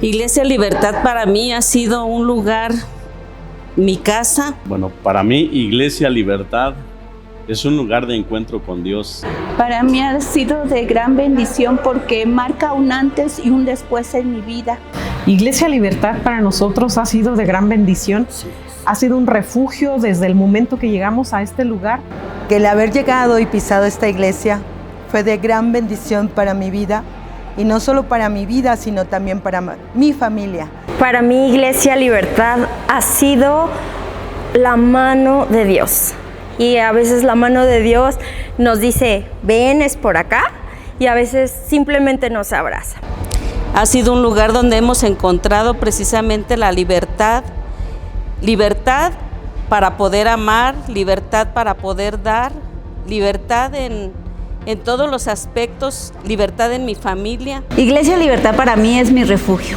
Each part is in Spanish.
Iglesia Libertad para mí ha sido un lugar, mi casa. Bueno, para mí Iglesia Libertad es un lugar de encuentro con Dios. Para mí ha sido de gran bendición porque marca un antes y un después en mi vida. Iglesia Libertad para nosotros ha sido de gran bendición. Ha sido un refugio desde el momento que llegamos a este lugar. Que el haber llegado y pisado esta iglesia fue de gran bendición para mi vida. Y no solo para mi vida, sino también para mi familia. Para mí, Iglesia Libertad ha sido la mano de Dios. Y a veces la mano de Dios nos dice, ven, es por acá. Y a veces simplemente nos abraza. Ha sido un lugar donde hemos encontrado precisamente la libertad. Libertad para poder amar, libertad para poder dar, libertad en todos los aspectos, libertad en mi familia. Iglesia Libertad para mí es mi refugio.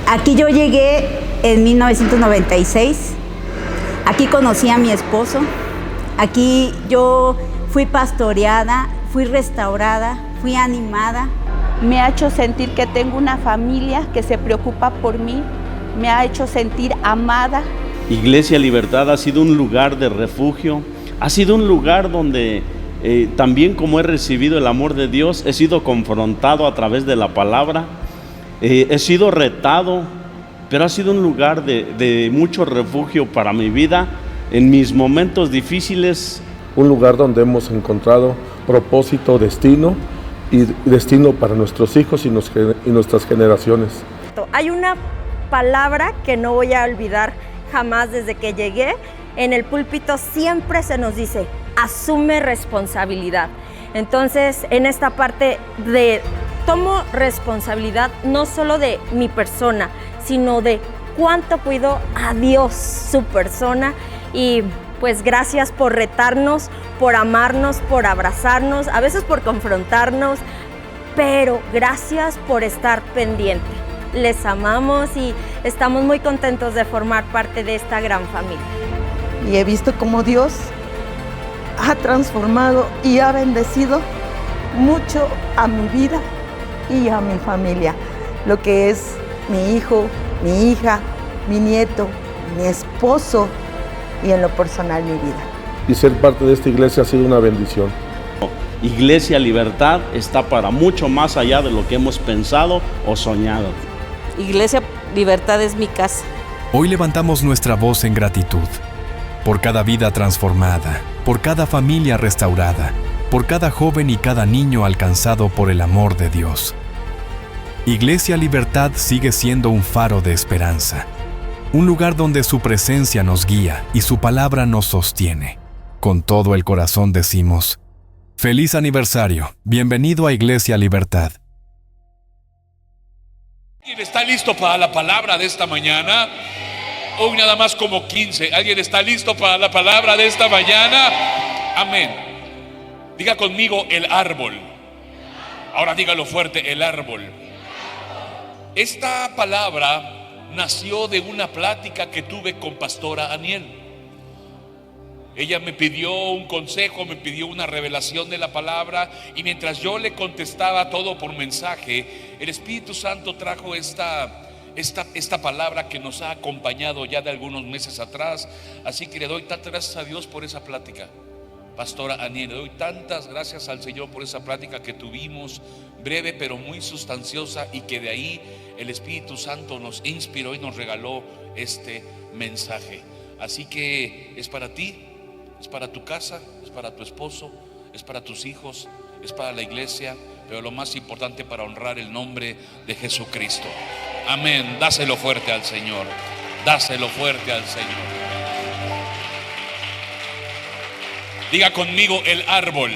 Aquí yo llegué en 1996, aquí conocí a mi esposo, aquí yo fui pastoreada, fui restaurada, fui animada. Me ha hecho sentir que tengo una familia que se preocupa por mí, me ha hecho sentir amada. Iglesia Libertad ha sido un lugar de refugio, ha sido un lugar donde también como he recibido el amor de Dios, he sido confrontado a través de la palabra, he sido retado, pero ha sido un lugar de mucho refugio para mi vida en mis momentos difíciles. Un lugar donde hemos encontrado propósito, destino y destino para nuestros hijos y nuestras generaciones. Hay una palabra que no voy a olvidar jamás desde que llegué. En el púlpito siempre se nos dice, asume responsabilidad. Entonces, en esta parte tomo responsabilidad no solo de mi persona, sino de cuánto cuido a Dios, su persona. Y pues gracias por retarnos, por amarnos, por abrazarnos, a veces por confrontarnos, pero gracias por estar pendiente. Les amamos y estamos muy contentos de formar parte de esta gran familia. Y he visto cómo Dios ha transformado y ha bendecido mucho a mi vida y a mi familia. Lo que es mi hijo, mi hija, mi nieto, mi esposo y en lo personal mi vida. Y ser parte de esta iglesia ha sido una bendición. Iglesia Libertad está para mucho más allá de lo que hemos pensado o soñado. Iglesia Libertad es mi casa. Hoy levantamos nuestra voz en gratitud por cada vida transformada, por cada familia restaurada, por cada joven y cada niño alcanzado por el amor de Dios. Iglesia Libertad sigue siendo un faro de esperanza, un lugar donde su presencia nos guía y su palabra nos sostiene. Con todo el corazón decimos, ¡feliz aniversario! Bienvenido a Iglesia Libertad. ¿Alguien está listo para la palabra de esta mañana? Hoy nada más como 15. ¿Alguien está listo para la palabra de esta mañana? Amén. Diga conmigo el árbol. Ahora dígalo fuerte, el árbol. Esta palabra nació de una plática que tuve con pastora Aniel. Ella me pidió un consejo, me pidió una revelación de la palabra, y mientras yo le contestaba todo por mensaje, el Espíritu Santo trajo esta palabra que nos ha acompañado ya de algunos meses atrás. Así que le doy tantas gracias a Dios por esa plática, pastora Aniel. Le doy tantas gracias al Señor por esa plática que tuvimos, breve pero muy sustanciosa, y que de ahí el Espíritu Santo nos inspiró y nos regaló este mensaje. Así que es para ti, es para tu casa, es para tu esposo, es para tus hijos, es para la iglesia, pero lo más importante, para honrar el nombre de Jesucristo. Amén. Dáselo fuerte al Señor. Dáselo fuerte al Señor. Diga conmigo el árbol.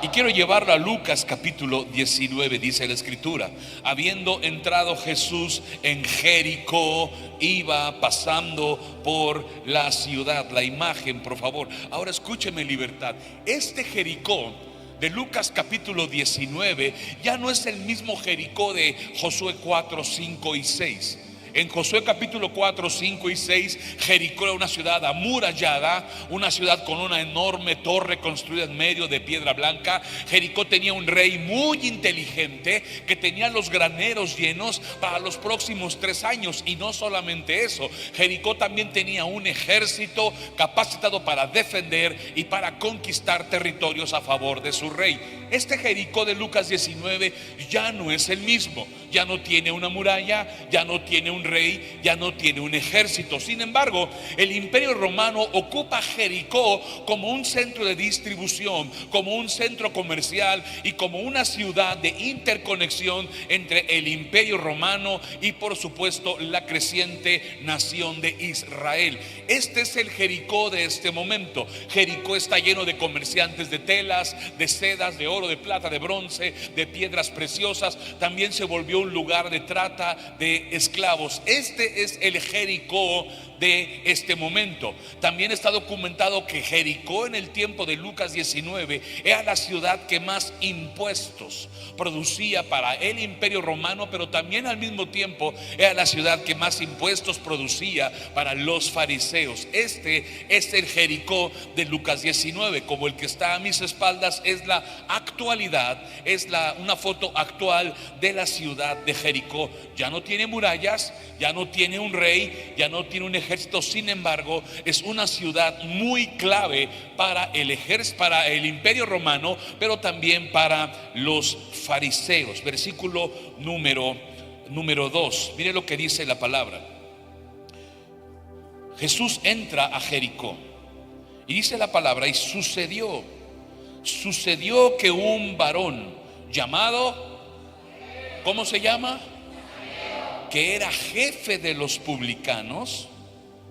Y quiero llevarlo a Lucas capítulo 19, dice la escritura. Habiendo entrado Jesús en Jericó, iba pasando por la ciudad. La imagen, por favor. Ahora escúcheme, Libertad. Este Jericó de Lucas capítulo 19 ya no es el mismo Jericó de Josué 4, 5 y 6. En Josué capítulo 4, 5 y 6, Jericó era una ciudad amurallada, una ciudad con una enorme torre construida en medio de piedra blanca. Jericó tenía un rey muy inteligente que tenía los graneros llenos para los próximos 3 años. Y no solamente eso, Jericó también tenía un ejército capacitado para defender y para conquistar territorios a favor de su rey. Este Jericó de Lucas 19 ya no es el mismo. Ya no tiene una muralla, ya no tiene un rey, ya no tiene un ejército. Sin embargo, el Imperio Romano ocupa Jericó como un centro de distribución, como un centro comercial y como una ciudad de interconexión entre el Imperio Romano y, por supuesto, la creciente nación de Israel. Este es el Jericó de este momento. Jericó está lleno de comerciantes de telas, de sedas, de oro, de plata, de bronce, de piedras preciosas. También se volvió un lugar de trata de esclavos. Este es el Jericó de este momento. También está documentado que Jericó en el tiempo de Lucas 19 era la ciudad que más impuestos producía para el Imperio Romano, pero también al mismo tiempo era la ciudad que más impuestos producía para los fariseos. Este es el Jericó de Lucas 19, como el que está a mis espaldas es la actualidad, es una foto actual de la ciudad de Jericó. Ya no tiene murallas, ya no tiene un rey, ya no tiene un ejército. Sin embargo, es una ciudad muy clave para el ejército, para el Imperio Romano, pero también para los fariseos. Versículo número 2. Mire lo que dice la palabra. Jesús entra a Jericó y dice la palabra: y sucedió que un varón llamado, ¿cómo se llama? Que era jefe de los publicanos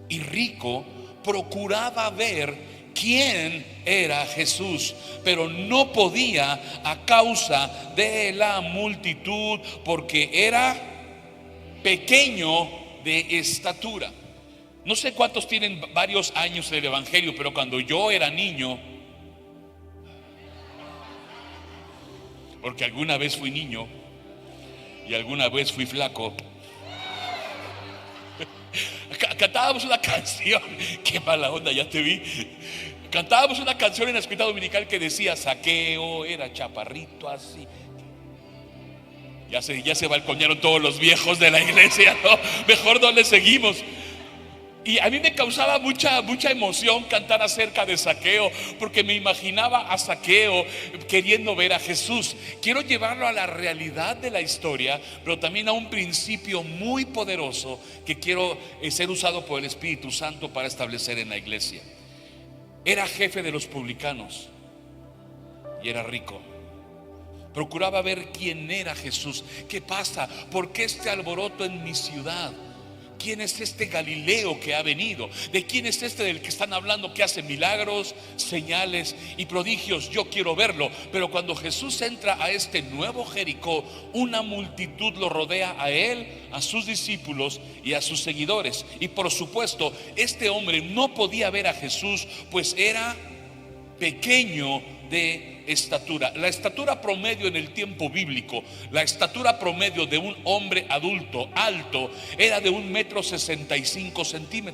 y rico, procuraba ver quién era Jesús, pero no podía a causa de la multitud, porque era pequeño de estatura. No sé cuántos tienen varios años del evangelio, pero cuando yo era niño, porque alguna vez fui niño y alguna vez fui flaco, cantábamos una canción, qué mala onda, ya te vi. Cantábamos una canción en la escuela dominical que decía: Zaqueo era chaparrito así. Ya se balconearon todos los viejos de la iglesia, ¿no? Mejor no le seguimos. Y a mí me causaba mucha emoción cantar acerca de Zaqueo, porque me imaginaba a Zaqueo queriendo ver a Jesús. Quiero llevarlo a la realidad de la historia, pero también a un principio muy poderoso que quiero ser usado por el Espíritu Santo para establecer en la iglesia. Era jefe de los publicanos y era rico. Procuraba ver quién era Jesús. ¿Qué pasa? ¿Por qué este alboroto en mi ciudad? ¿Quién es este Galileo que ha venido? ¿De quién es este del que están hablando, que hace milagros, señales y prodigios? Yo quiero verlo. Pero cuando Jesús entra a este nuevo Jericó, una multitud lo rodea a él, a sus discípulos y a sus seguidores. Y por supuesto, este hombre no podía ver a Jesús, pues era pequeño de estatura. La estatura promedio en el tiempo bíblico, la estatura promedio de un hombre adulto alto era de 1,65 m.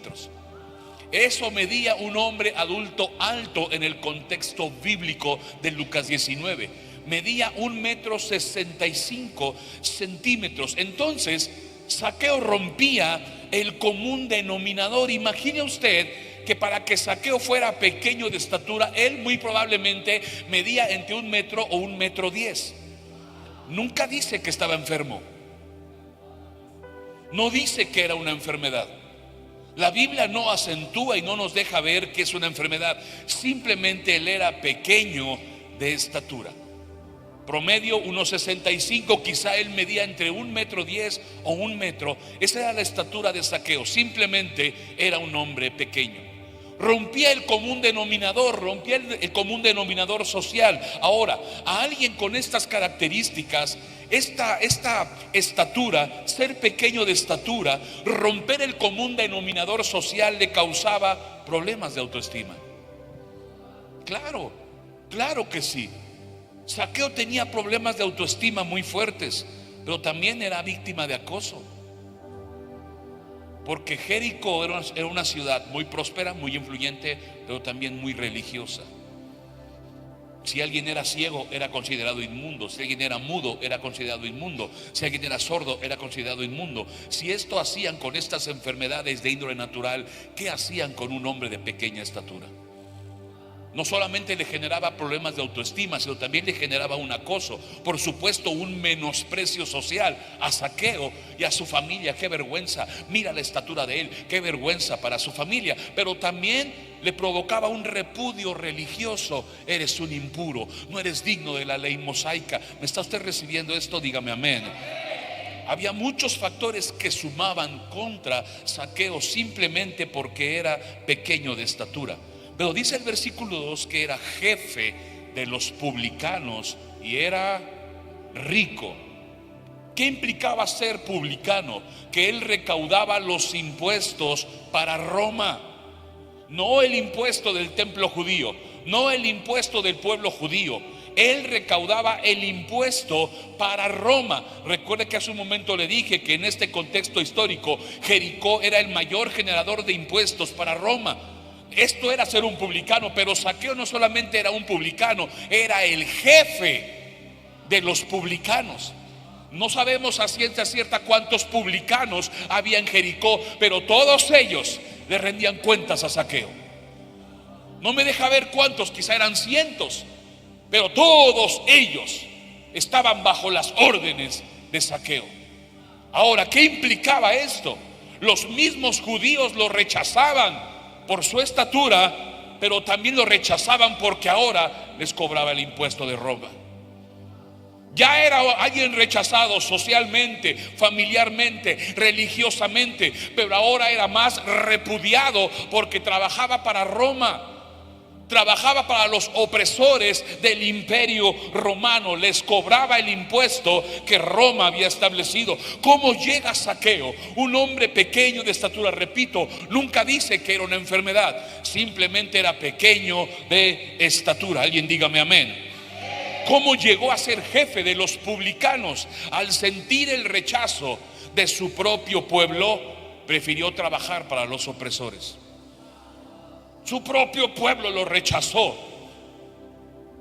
Eso medía un hombre adulto alto en el contexto bíblico de Lucas 19. Medía 1,65 m. Entonces, Zaqueo rompía el común denominador. Imagine usted que para que Zaqueo fuera pequeño de estatura, él muy probablemente medía entre 1 metro o 1,10 m. Nunca dice que estaba enfermo. No dice que era una enfermedad. La Biblia no acentúa y no nos deja ver que es una enfermedad. Simplemente él era pequeño de estatura. Promedio 1,65, quizá él medía entre 1,10 m o 1 metro. Esa era la estatura de Zaqueo. Simplemente era un hombre pequeño. Rompía el común denominador, rompía el común denominador social. Ahora, a alguien con estas características, esta estatura, ser pequeño de estatura, romper el común denominador social le causaba problemas de autoestima. Claro que sí. Zaqueo tenía problemas de autoestima muy fuertes, pero también era víctima de acoso. Porque Jericó era una ciudad muy próspera, muy influyente, pero también muy religiosa. Si alguien era ciego, era considerado inmundo. Si alguien era mudo, era considerado inmundo. Si alguien era sordo, era considerado inmundo. Si esto hacían con estas enfermedades de índole natural, ¿qué hacían con un hombre de pequeña estatura? No solamente le generaba problemas de autoestima, sino también le generaba un acoso, por supuesto un menosprecio social a Zaqueo y a su familia. Qué vergüenza, mira la estatura de él, qué vergüenza para su familia. Pero también le provocaba un repudio religioso. Eres un impuro, no eres digno de la ley mosaica. ¿Me está usted recibiendo esto? Dígame amén. Había muchos factores que sumaban contra Zaqueo simplemente porque era pequeño de estatura. Pero dice el versículo 2 que era jefe de los publicanos y era rico. ¿Qué implicaba ser publicano? Que él recaudaba los impuestos para Roma. No el impuesto del templo judío, no el impuesto del pueblo judío. Él recaudaba el impuesto para Roma. Recuerde que hace un momento le dije que en este contexto histórico Jericó era el mayor generador de impuestos para Roma. Esto era ser un publicano, pero Zaqueo no solamente era un publicano, era el jefe de los publicanos. No sabemos a ciencia cierta cuántos publicanos había en Jericó, pero todos ellos le rendían cuentas a Zaqueo. No me deja ver cuántos, quizá eran cientos, pero todos ellos estaban bajo las órdenes de Zaqueo. Ahora, ¿qué implicaba esto? Los mismos judíos lo rechazaban por su estatura, pero también lo rechazaban porque ahora les cobraba el impuesto de Roma. Ya era alguien rechazado socialmente, familiarmente, religiosamente, pero ahora era más repudiado porque trabajaba para Roma. Trabajaba para los opresores del imperio romano, les cobraba el impuesto que Roma había establecido. ¿Cómo llega Zaqueo? Un hombre pequeño de estatura, repito, nunca dice que era una enfermedad, simplemente era pequeño de estatura. Alguien dígame amén. ¿Cómo llegó a ser jefe de los publicanos? Al sentir el rechazo de su propio pueblo, prefirió trabajar para los opresores. Su propio pueblo lo rechazó.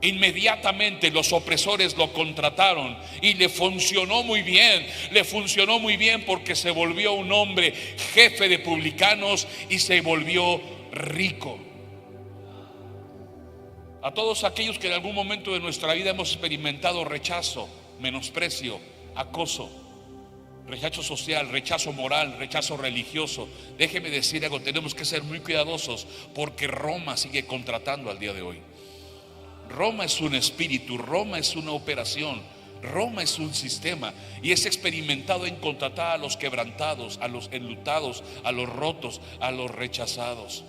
Inmediatamente los opresores lo contrataron y le funcionó muy bien. Le funcionó muy bien porque se volvió un hombre jefe de publicanos y se volvió rico. A todos aquellos que en algún momento de nuestra vida hemos experimentado rechazo, menosprecio, acoso, rechazo social, rechazo moral, rechazo religioso, déjeme decir algo, tenemos que ser muy cuidadosos porque Roma sigue contratando al día de hoy. Roma es un espíritu, Roma es una operación, Roma es un sistema y es experimentado en contratar a los quebrantados, a los enlutados, a los rotos, a los rechazados.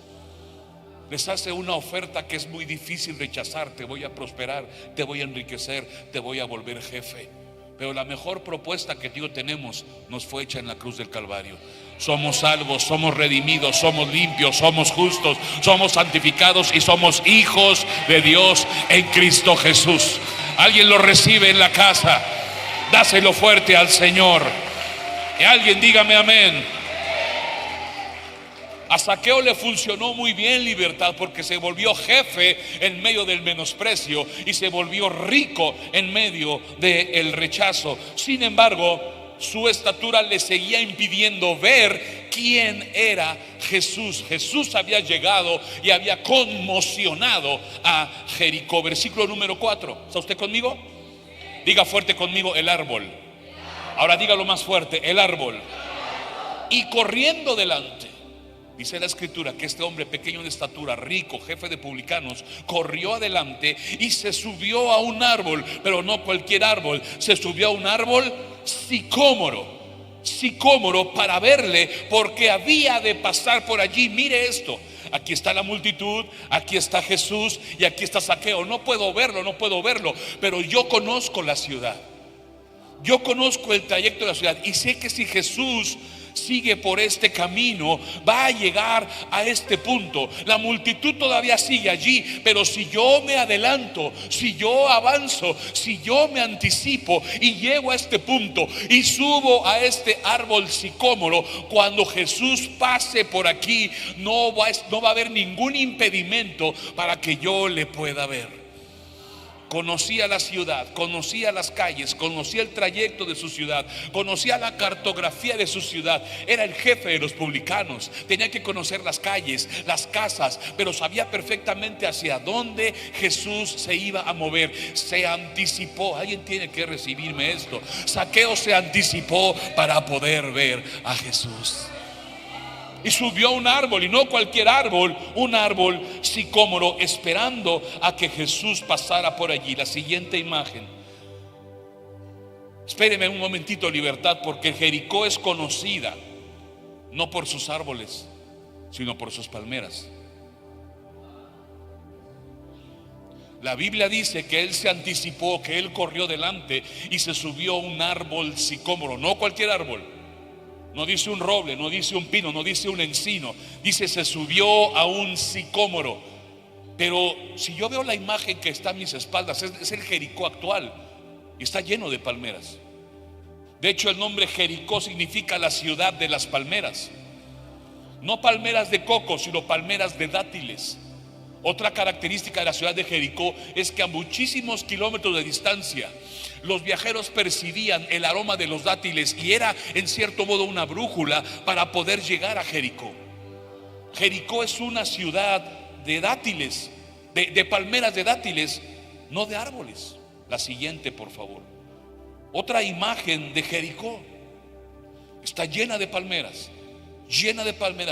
Les hace una oferta que es muy difícil rechazar. Te voy a prosperar, te voy a enriquecer, te voy a volver jefe. Pero la mejor propuesta que Dios tenemos nos fue hecha en la cruz del Calvario. Somos salvos, somos redimidos, somos limpios, somos justos, somos santificados y somos hijos de Dios en Cristo Jesús. Alguien lo recibe en la casa, dáselo fuerte al Señor. Y alguien dígame amén. A Zaqueo le funcionó muy bien libertad porque se volvió jefe en medio del menosprecio y se volvió rico en medio del rechazo. Sin embargo, su estatura le seguía impidiendo ver quién era Jesús. Jesús había llegado y había conmocionado a Jericó. Versículo número 4. ¿Está usted conmigo? Diga fuerte conmigo, el árbol. Ahora dígalo más fuerte, el árbol. Y corriendo delante. Dice la escritura que este hombre pequeño de estatura, rico, jefe de publicanos, corrió adelante y se subió a un árbol, pero no cualquier árbol, se subió a un árbol sicómoro para verle, porque había de pasar por allí. Mire esto, aquí está la multitud, aquí está Jesús y aquí está Zaqueo. No puedo verlo, pero yo conozco la ciudad. Yo conozco el trayecto de la ciudad y sé que si Jesús sigue por este camino, va a llegar a este punto. La multitud todavía sigue allí, pero si yo me adelanto, si yo avanzo, si yo me anticipo y llego a este punto y subo a este árbol sicómoro, cuando Jesús pase por aquí, no va a haber ningún impedimento para que yo le pueda ver. Conocía la ciudad, conocía las calles, conocía el trayecto de su ciudad, conocía la cartografía de su ciudad. Era el jefe de los publicanos, tenía que conocer las calles, las casas, pero sabía perfectamente hacia dónde Jesús se iba a mover. Se anticipó. Alguien tiene que recibirme esto. Zaqueo se anticipó para poder ver a Jesús. Y subió a un árbol, y no cualquier árbol, un árbol sicómoro, esperando a que Jesús pasara por allí. La siguiente imagen. Espéreme un momentito, Libertad, porque Jericó es conocida no por sus árboles, sino por sus palmeras. La Biblia dice que él se anticipó, que él corrió delante y se subió a un árbol sicómoro, no cualquier árbol. No dice un roble, no dice un pino, no dice un encino. Dice se subió a un sicómoro. Pero si yo veo la imagen que está a mis espaldas, es el Jericó actual. Y está lleno de palmeras. De hecho, el nombre Jericó significa la ciudad de las palmeras. No palmeras de coco, sino palmeras de dátiles. Otra característica de la ciudad de Jericó es que a muchísimos kilómetros de distancia los viajeros percibían el aroma de los dátiles, y era en cierto modo una brújula para poder llegar a Jericó. Jericó es una ciudad de dátiles, de palmeras de dátiles, no de árboles. La siguiente, por favor. Otra imagen de Jericó. Está llena de palmeras,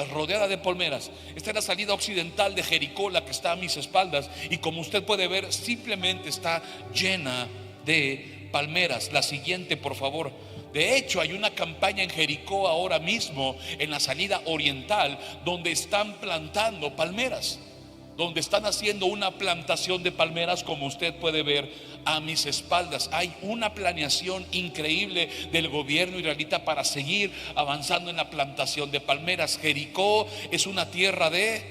rodeada de palmeras. Esta es la salida occidental de Jericó, la que está a mis espaldas, y como usted puede ver, simplemente está llena de palmeras. La siguiente, por favor. De hecho, hay una campaña en Jericó ahora mismo, en la salida oriental, donde están plantando palmeras, donde están haciendo una plantación de palmeras, como usted puede ver a mis espaldas. Hay una planeación increíble del gobierno israelita para seguir avanzando en la plantación de palmeras. Jericó es una tierra de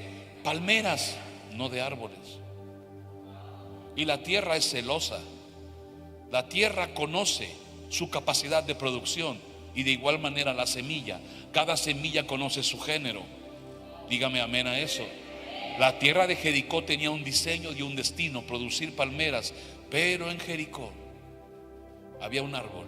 palmeras, no de árboles. Y la tierra es celosa. La tierra conoce su capacidad de producción, y de igual manera la semilla. Cada semilla conoce su género. Dígame amén a eso. La tierra de Jericó tenía un diseño y un destino, producir palmeras. Pero en Jericó había un árbol.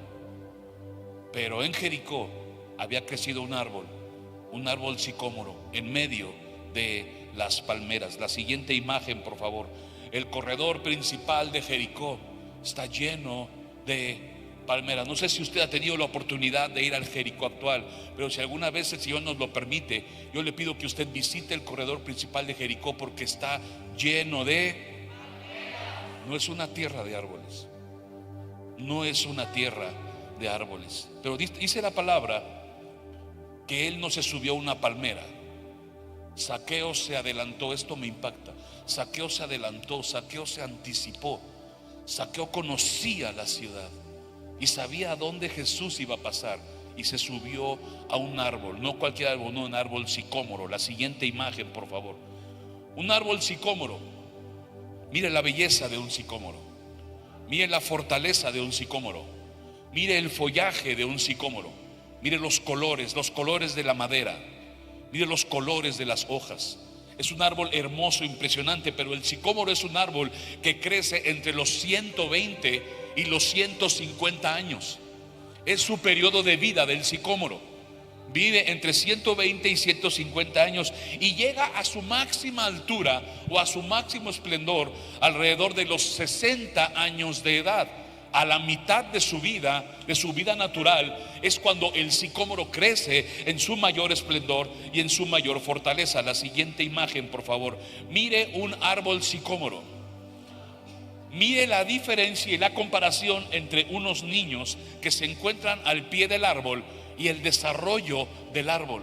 Pero en Jericó había crecido un árbol sicómoro en medio de las palmeras. La siguiente imagen, por favor. El corredor principal de Jericó está lleno de palmeras. No sé si usted ha tenido la oportunidad de ir al Jericó actual, pero si alguna vez el Señor nos lo permite, yo le pido que usted visite el corredor principal de Jericó, porque está lleno de... No es una tierra de árboles. No es una tierra de árboles. Pero dice la palabra que él no se subió a una palmera. Zaqueo se adelantó. Esto me impacta. Zaqueo se adelantó, Zaqueo se anticipó. Zaqueo conocía la ciudad y sabía a dónde Jesús iba a pasar, y se subió a un árbol, no cualquier árbol, no un árbol sicómoro. La siguiente imagen, por favor. Un árbol sicómoro. Mire la belleza de un sicómoro. Mire la fortaleza de un sicómoro. Mire el follaje de un sicómoro. Mire los colores de la madera. Mire los colores de las hojas. Es un árbol hermoso, impresionante, pero el sicómoro es un árbol que crece entre los 120 y los 150 años. Es su periodo de vida del sicómoro. Vive entre 120 y 150 años y llega a su máxima altura o a su máximo esplendor alrededor de los 60 años de edad. A la mitad de su vida natural, es cuando el sicómoro crece en su mayor esplendor y en su mayor fortaleza. La siguiente imagen, por favor. Mire un árbol sicómoro. Mire la diferencia y la comparación entre unos niños que se encuentran al pie del árbol y el desarrollo del árbol.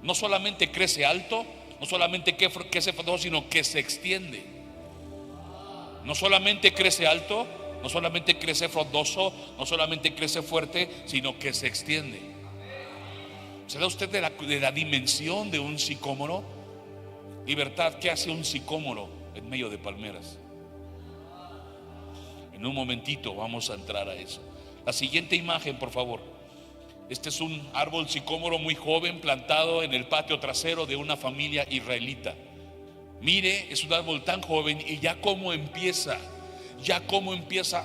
No solamente crece alto, no solamente crece frondoso, sino que se extiende. No solamente crece alto, no solamente crece frondoso, no solamente crece fuerte, sino que se extiende. ¿Se da usted de la dimensión de un sicómoro? Libertad, ¿qué hace un sicómoro en medio de palmeras? En un momentito vamos a entrar a eso. La siguiente imagen, por favor. Este es un árbol sicómoro muy joven plantado en el patio trasero de una familia israelita. Mire, es un árbol tan joven y ya cómo empieza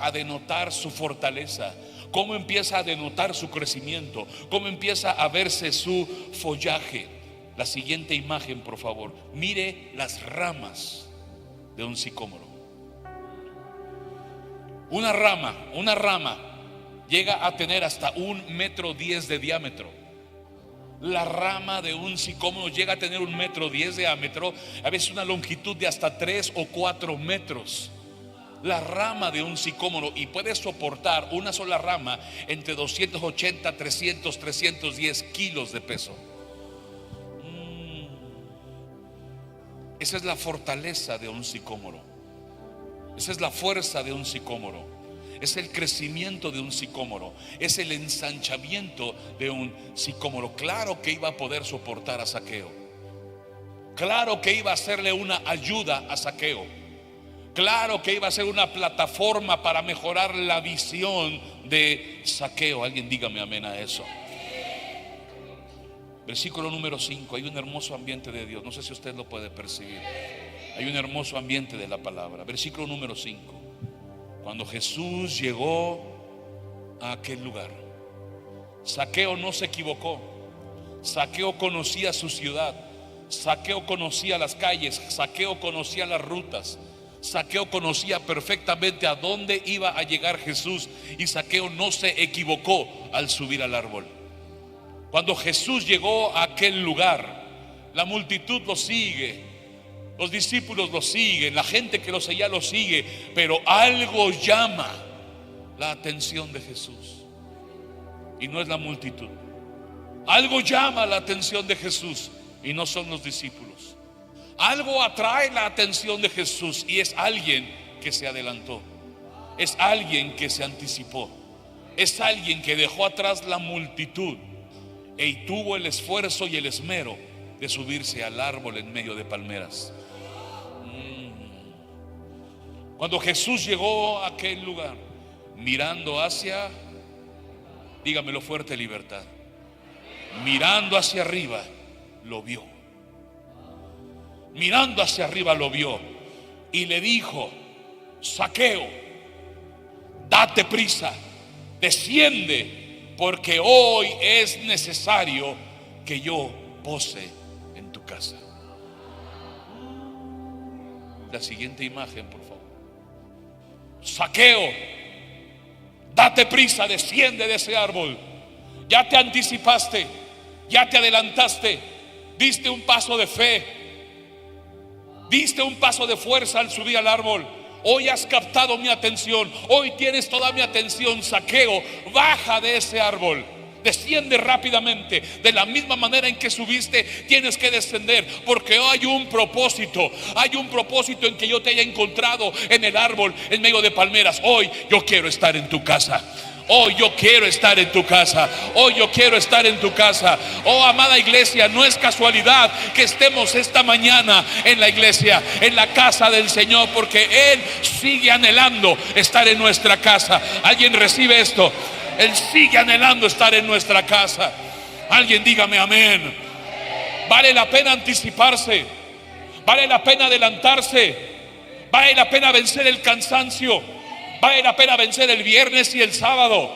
a denotar su fortaleza, cómo empieza a denotar su crecimiento, cómo empieza a verse su follaje. La siguiente imagen, por favor. Mire las ramas de un sicómoro. Una rama llega a tener hasta 1,10 metros de diámetro. La rama de un sicómoro llega a tener 1,10 metros de diámetro, a veces una longitud de hasta 3 o 4 metros. La rama de un sicómoro, y puede soportar una sola rama entre 280, 300, 310 kilos de peso. Esa es la fortaleza de un sicómoro. Esa es la fuerza de un sicómoro. Es el crecimiento de un sicómoro. Es el ensanchamiento de un sicómoro. Claro que iba a poder soportar a Zaqueo. Claro que iba a hacerle una ayuda a Zaqueo. Claro que iba a ser una plataforma para mejorar la visión de Zaqueo. Alguien dígame amén a eso. Versículo número 5. Hay un hermoso ambiente de Dios. No sé si usted lo puede percibir. Hay un hermoso ambiente de la palabra. Versículo número 5. Cuando Jesús llegó a aquel lugar, Zaqueo no se equivocó. Zaqueo conocía su ciudad. Zaqueo conocía las calles. Zaqueo conocía las rutas. Zaqueo conocía perfectamente a dónde iba a llegar Jesús. Y Zaqueo no se equivocó al subir al árbol. Cuando Jesús llegó a aquel lugar, la multitud lo sigue, los discípulos lo siguen, la gente que lo seguía lo sigue, pero algo llama la atención de Jesús, y no es la multitud. Algo llama la atención de Jesús y no son los discípulos. Algo atrae la atención de Jesús y es alguien que se adelantó, es alguien que se anticipó, es alguien que dejó atrás la multitud y tuvo el esfuerzo y el esmero de subirse al árbol en medio de palmeras. Cuando Jesús llegó a aquel lugar, mirando hacia, dígamelo fuerte, libertad, mirando hacia arriba, lo vio. Mirando hacia arriba lo vio y le dijo: Zaqueo, date prisa, desciende, porque hoy es necesario que yo pose en tu casa. La siguiente imagen, por favor. Zaqueo, date prisa, desciende de ese árbol. Ya te anticipaste, ya te adelantaste, diste un paso de fe, diste un paso de fuerza al subir al árbol. Hoy has captado mi atención, hoy tienes toda mi atención. Zaqueo, baja de ese árbol, desciende rápidamente. De la misma manera en que subiste, tienes que descender, porque hoy hay un propósito en que yo te haya encontrado en el árbol en medio de palmeras. Hoy yo quiero estar en tu casa. Hoy yo quiero estar en tu casa. Hoy yo quiero estar en tu casa. Oh, amada iglesia, no es casualidad que estemos esta mañana en la iglesia, en la casa del Señor, porque Él sigue anhelando estar en nuestra casa. ¿Alguien recibe esto? Él sigue anhelando estar en nuestra casa. Alguien dígame amén. Vale la pena anticiparse, vale la pena adelantarse, vale la pena vencer el cansancio, vale la pena vencer el viernes y el sábado,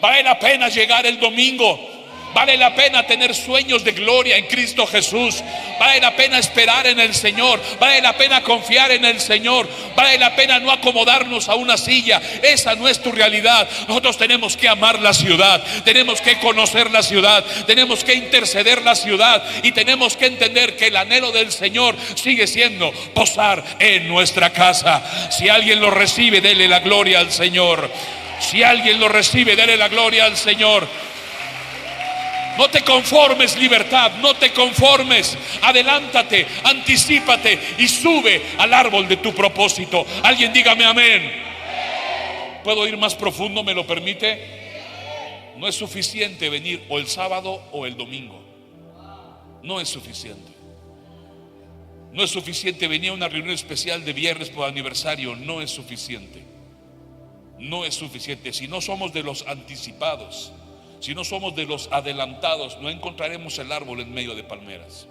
vale la pena llegar el domingo, vale la pena tener sueños de gloria en Cristo Jesús, vale la pena esperar en el Señor, vale la pena confiar en el Señor, vale la pena no acomodarnos a una silla. Esa no es tu realidad. Nosotros tenemos que amar la ciudad, tenemos que conocer la ciudad, tenemos que interceder la ciudad y tenemos que entender que el anhelo del Señor sigue siendo posar en nuestra casa. Si alguien lo recibe, dele la gloria al Señor. Si alguien lo recibe, dele la gloria al Señor. No te conformes, libertad, no te conformes. Adelántate, anticípate y sube al árbol de tu propósito. Alguien dígame amén. ¿Puedo ir más profundo? ¿Me lo permite? No es suficiente venir o el sábado o el domingo. no es suficiente. No es suficiente venir a una reunión especial de viernes por aniversario, no es suficiente. No es suficiente. Si no somos de los anticipados, si no somos de los adelantados, no encontraremos el árbol en medio de palmeras.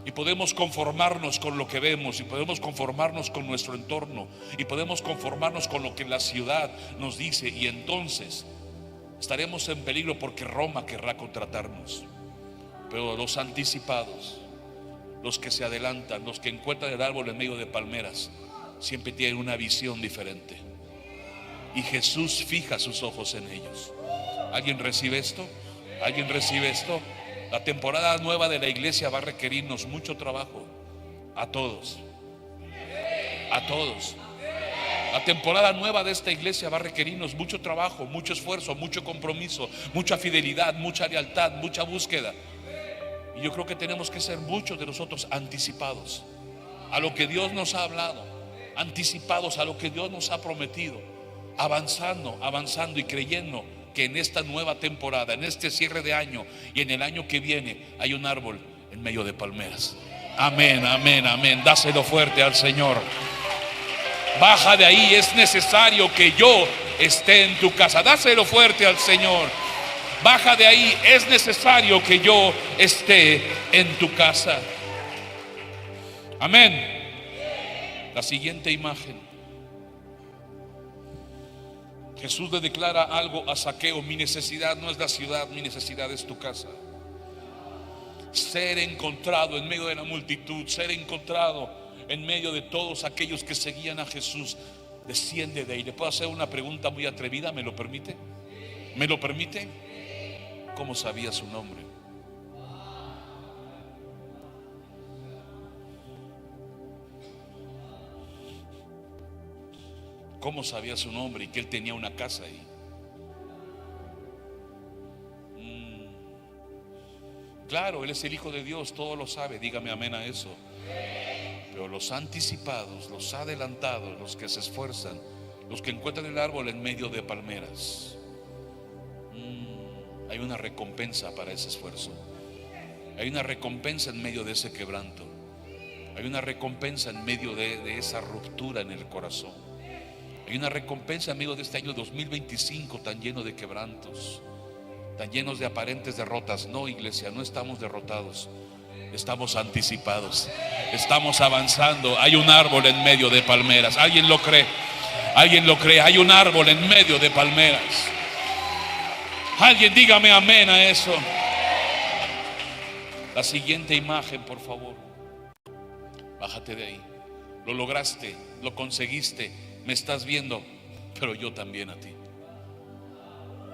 Y podemos conformarnos con lo que vemos, y podemos conformarnos con nuestro entorno, y podemos conformarnos con lo que la ciudad nos dice, y entonces estaremos en peligro porque Roma querrá contratarnos. Pero los anticipados, los que se adelantan, los que encuentran el árbol en medio de palmeras, siempre tienen una visión diferente. Y Jesús fija sus ojos en ellos. ¿Alguien recibe esto? ¿Alguien recibe esto? La temporada nueva de la iglesia va a requerirnos mucho trabajo. A todos. A todos. La temporada nueva de esta iglesia va a requerirnos mucho trabajo, mucho esfuerzo, mucho compromiso, mucha fidelidad, mucha lealtad, mucha búsqueda. Y yo creo que tenemos que ser muchos de nosotros anticipados a lo que Dios nos ha hablado, anticipados a lo que Dios nos ha prometido, avanzando y creyendo que en esta nueva temporada, en este cierre de año y en el año que viene, hay un árbol en medio de palmeras. Amén, amén, amén. Dáselo fuerte al Señor. Baja de ahí, es necesario que yo esté en tu casa. Dáselo fuerte al Señor. Baja de ahí, es necesario que yo esté en tu casa. Amén. La siguiente imagen. Jesús le declara algo a Zaqueo: mi necesidad no es la ciudad, mi necesidad es tu casa. Ser encontrado en medio de la multitud, ser encontrado en medio de todos aquellos que seguían a Jesús. Desciende de ahí. ¿Le puedo hacer una pregunta muy atrevida? ¿Me lo permite? ¿Me lo permite? ¿Cómo sabía su nombre? ¿Cómo sabía su nombre y que él tenía una casa ahí? Claro, él es el Hijo de Dios, todo lo sabe, dígame amén a eso. Pero los anticipados, los adelantados, los que se esfuerzan, los que encuentran el árbol en medio de palmeras, hay una recompensa para ese esfuerzo. Hay una recompensa en medio de ese quebranto. Hay una recompensa en medio de esa ruptura en el corazón. Hay una recompensa en medio de este año 2025 tan lleno de quebrantos, tan llenos de aparentes derrotas. No, iglesia, no estamos derrotados, estamos anticipados, estamos avanzando. Hay un árbol en medio de palmeras. ¿Alguien lo cree? ¿Alguien lo cree? Hay un árbol en medio de palmeras. Alguien dígame amén a eso. La siguiente imagen, por favor. Bájate de ahí. Lo lograste, lo conseguiste, me estás viendo, pero yo también a ti.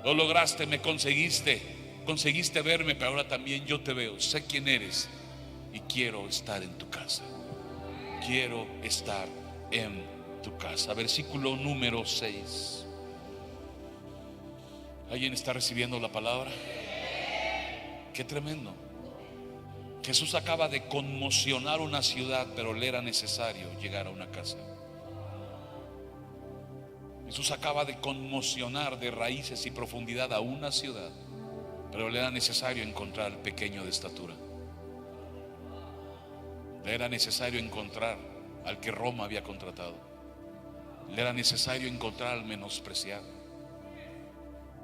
Lo lograste, me conseguiste verme, pero ahora también yo te veo. Sé quién eres y quiero estar en tu casa. Quiero estar en tu casa. Versículo número 6. ¿Alguien está recibiendo la palabra? Qué tremendo. Jesús acaba de conmocionar una ciudad, pero le era necesario llegar a una casa. Jesús acaba de conmocionar de raíces y profundidad a una ciudad, pero le era necesario encontrar al pequeño de estatura. Le era necesario encontrar al que Roma había contratado. Le era necesario encontrar al menospreciado.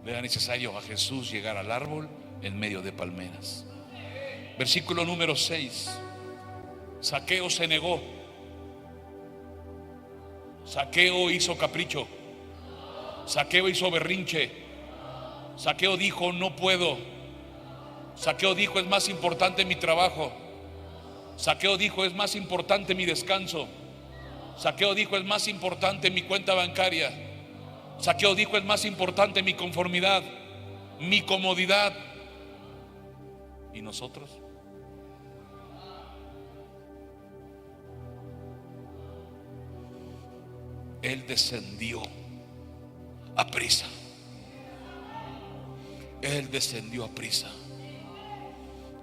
Le era necesario a Jesús llegar al árbol en medio de palmeras. Versículo número 6. Zaqueo se negó. Zaqueo hizo capricho. Zaqueo hizo berrinche. Zaqueo dijo: no puedo. Zaqueo dijo: es más importante mi trabajo. Zaqueo dijo: es más importante mi descanso. Zaqueo dijo: es más importante mi cuenta bancaria. Zaqueo dijo: es más importante mi conformidad, mi comodidad. ¿Y nosotros? Él descendió a prisa. Él descendió a prisa.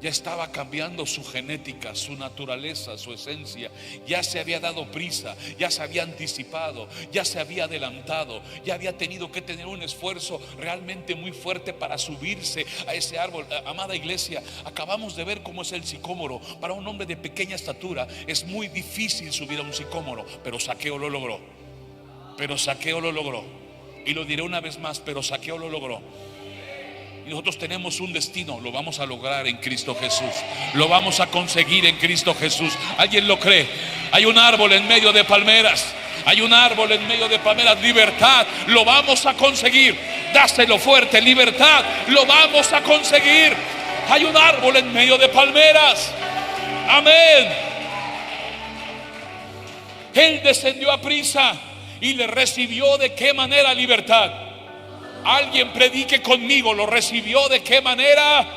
Ya estaba cambiando su genética, su naturaleza, su esencia. Ya se había dado prisa, ya se había anticipado, ya se había adelantado, ya había tenido que tener un esfuerzo realmente muy fuerte para subirse a ese árbol. Amada iglesia, acabamos de ver cómo es el sicómoro. Para un hombre de pequeña estatura es muy difícil subir a un sicómoro, pero Zaqueo lo logró. Pero Zaqueo lo logró. Y lo diré una vez más, pero Zaqueo lo logró. Y nosotros tenemos un destino, lo vamos a lograr en Cristo Jesús. Lo vamos a conseguir en Cristo Jesús. ¿Alguien lo cree? Hay un árbol en medio de palmeras. Hay un árbol en medio de palmeras. Libertad, lo vamos a conseguir. Dáselo fuerte, libertad, lo vamos a conseguir. Hay un árbol en medio de palmeras. Amén. Él descendió a prisa y le recibió ¿de qué manera? Libertad. Alguien predique conmigo, ¿lo recibió de qué manera?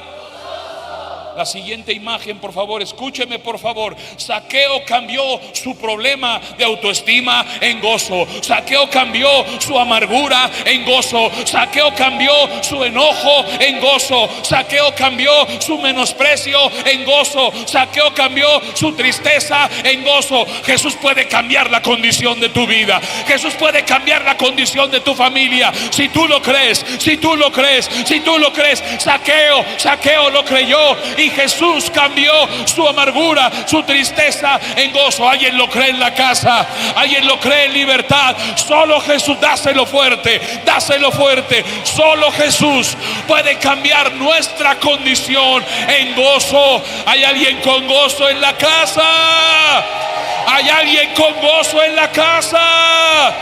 La siguiente imagen, por favor, escúcheme por favor. Zaqueo cambió su problema de autoestima en gozo. Zaqueo cambió su amargura en gozo. Zaqueo cambió su enojo en gozo. Zaqueo cambió su menosprecio en gozo. Zaqueo cambió su tristeza en gozo. Jesús puede cambiar la condición de tu vida. Jesús puede cambiar la condición de tu familia. Si tú lo crees, si tú lo crees, si tú lo crees. Zaqueo lo creyó. Y Jesús cambió su amargura, su tristeza en gozo. Alguien lo cree en la casa, alguien lo cree en libertad. Solo Jesús, dáselo fuerte, dáselo fuerte. Solo Jesús puede cambiar nuestra condición en gozo. Hay alguien con gozo en la casa. Hay alguien con gozo en la casa.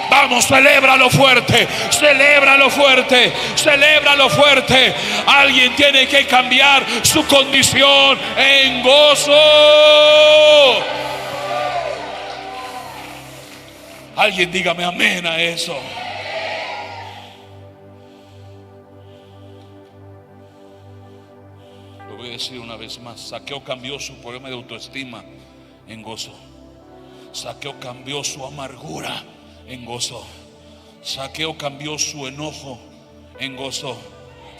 Vamos, celébralo fuerte, celébralo fuerte, celébralo fuerte. Alguien tiene que cambiar su condición en gozo. Alguien dígame amén a eso. Lo voy a decir una vez más. Zaqueo cambió su problema de autoestima en gozo. Zaqueo cambió su amargura en gozo. Zaqueo cambió su enojo en gozo.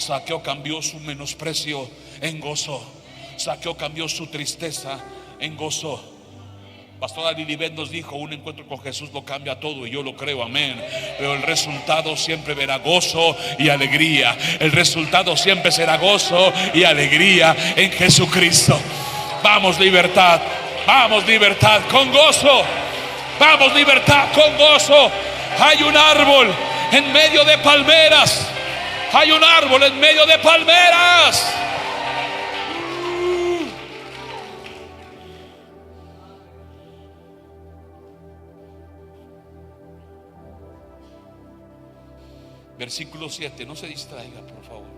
Zaqueo cambió su menosprecio en gozo. Zaqueo cambió su tristeza en gozo. Pastora Lilibet nos dijo: un encuentro con Jesús lo cambia todo, y yo lo creo, amén. Pero el resultado siempre verá gozo y alegría. El resultado siempre será gozo y alegría en Jesucristo. Vamos, libertad. Vamos, libertad con gozo. Vamos, libertad con gozo. Hay un árbol en medio de palmeras. Hay un árbol en medio de palmeras. Versículo 7. No se distraiga, por favor,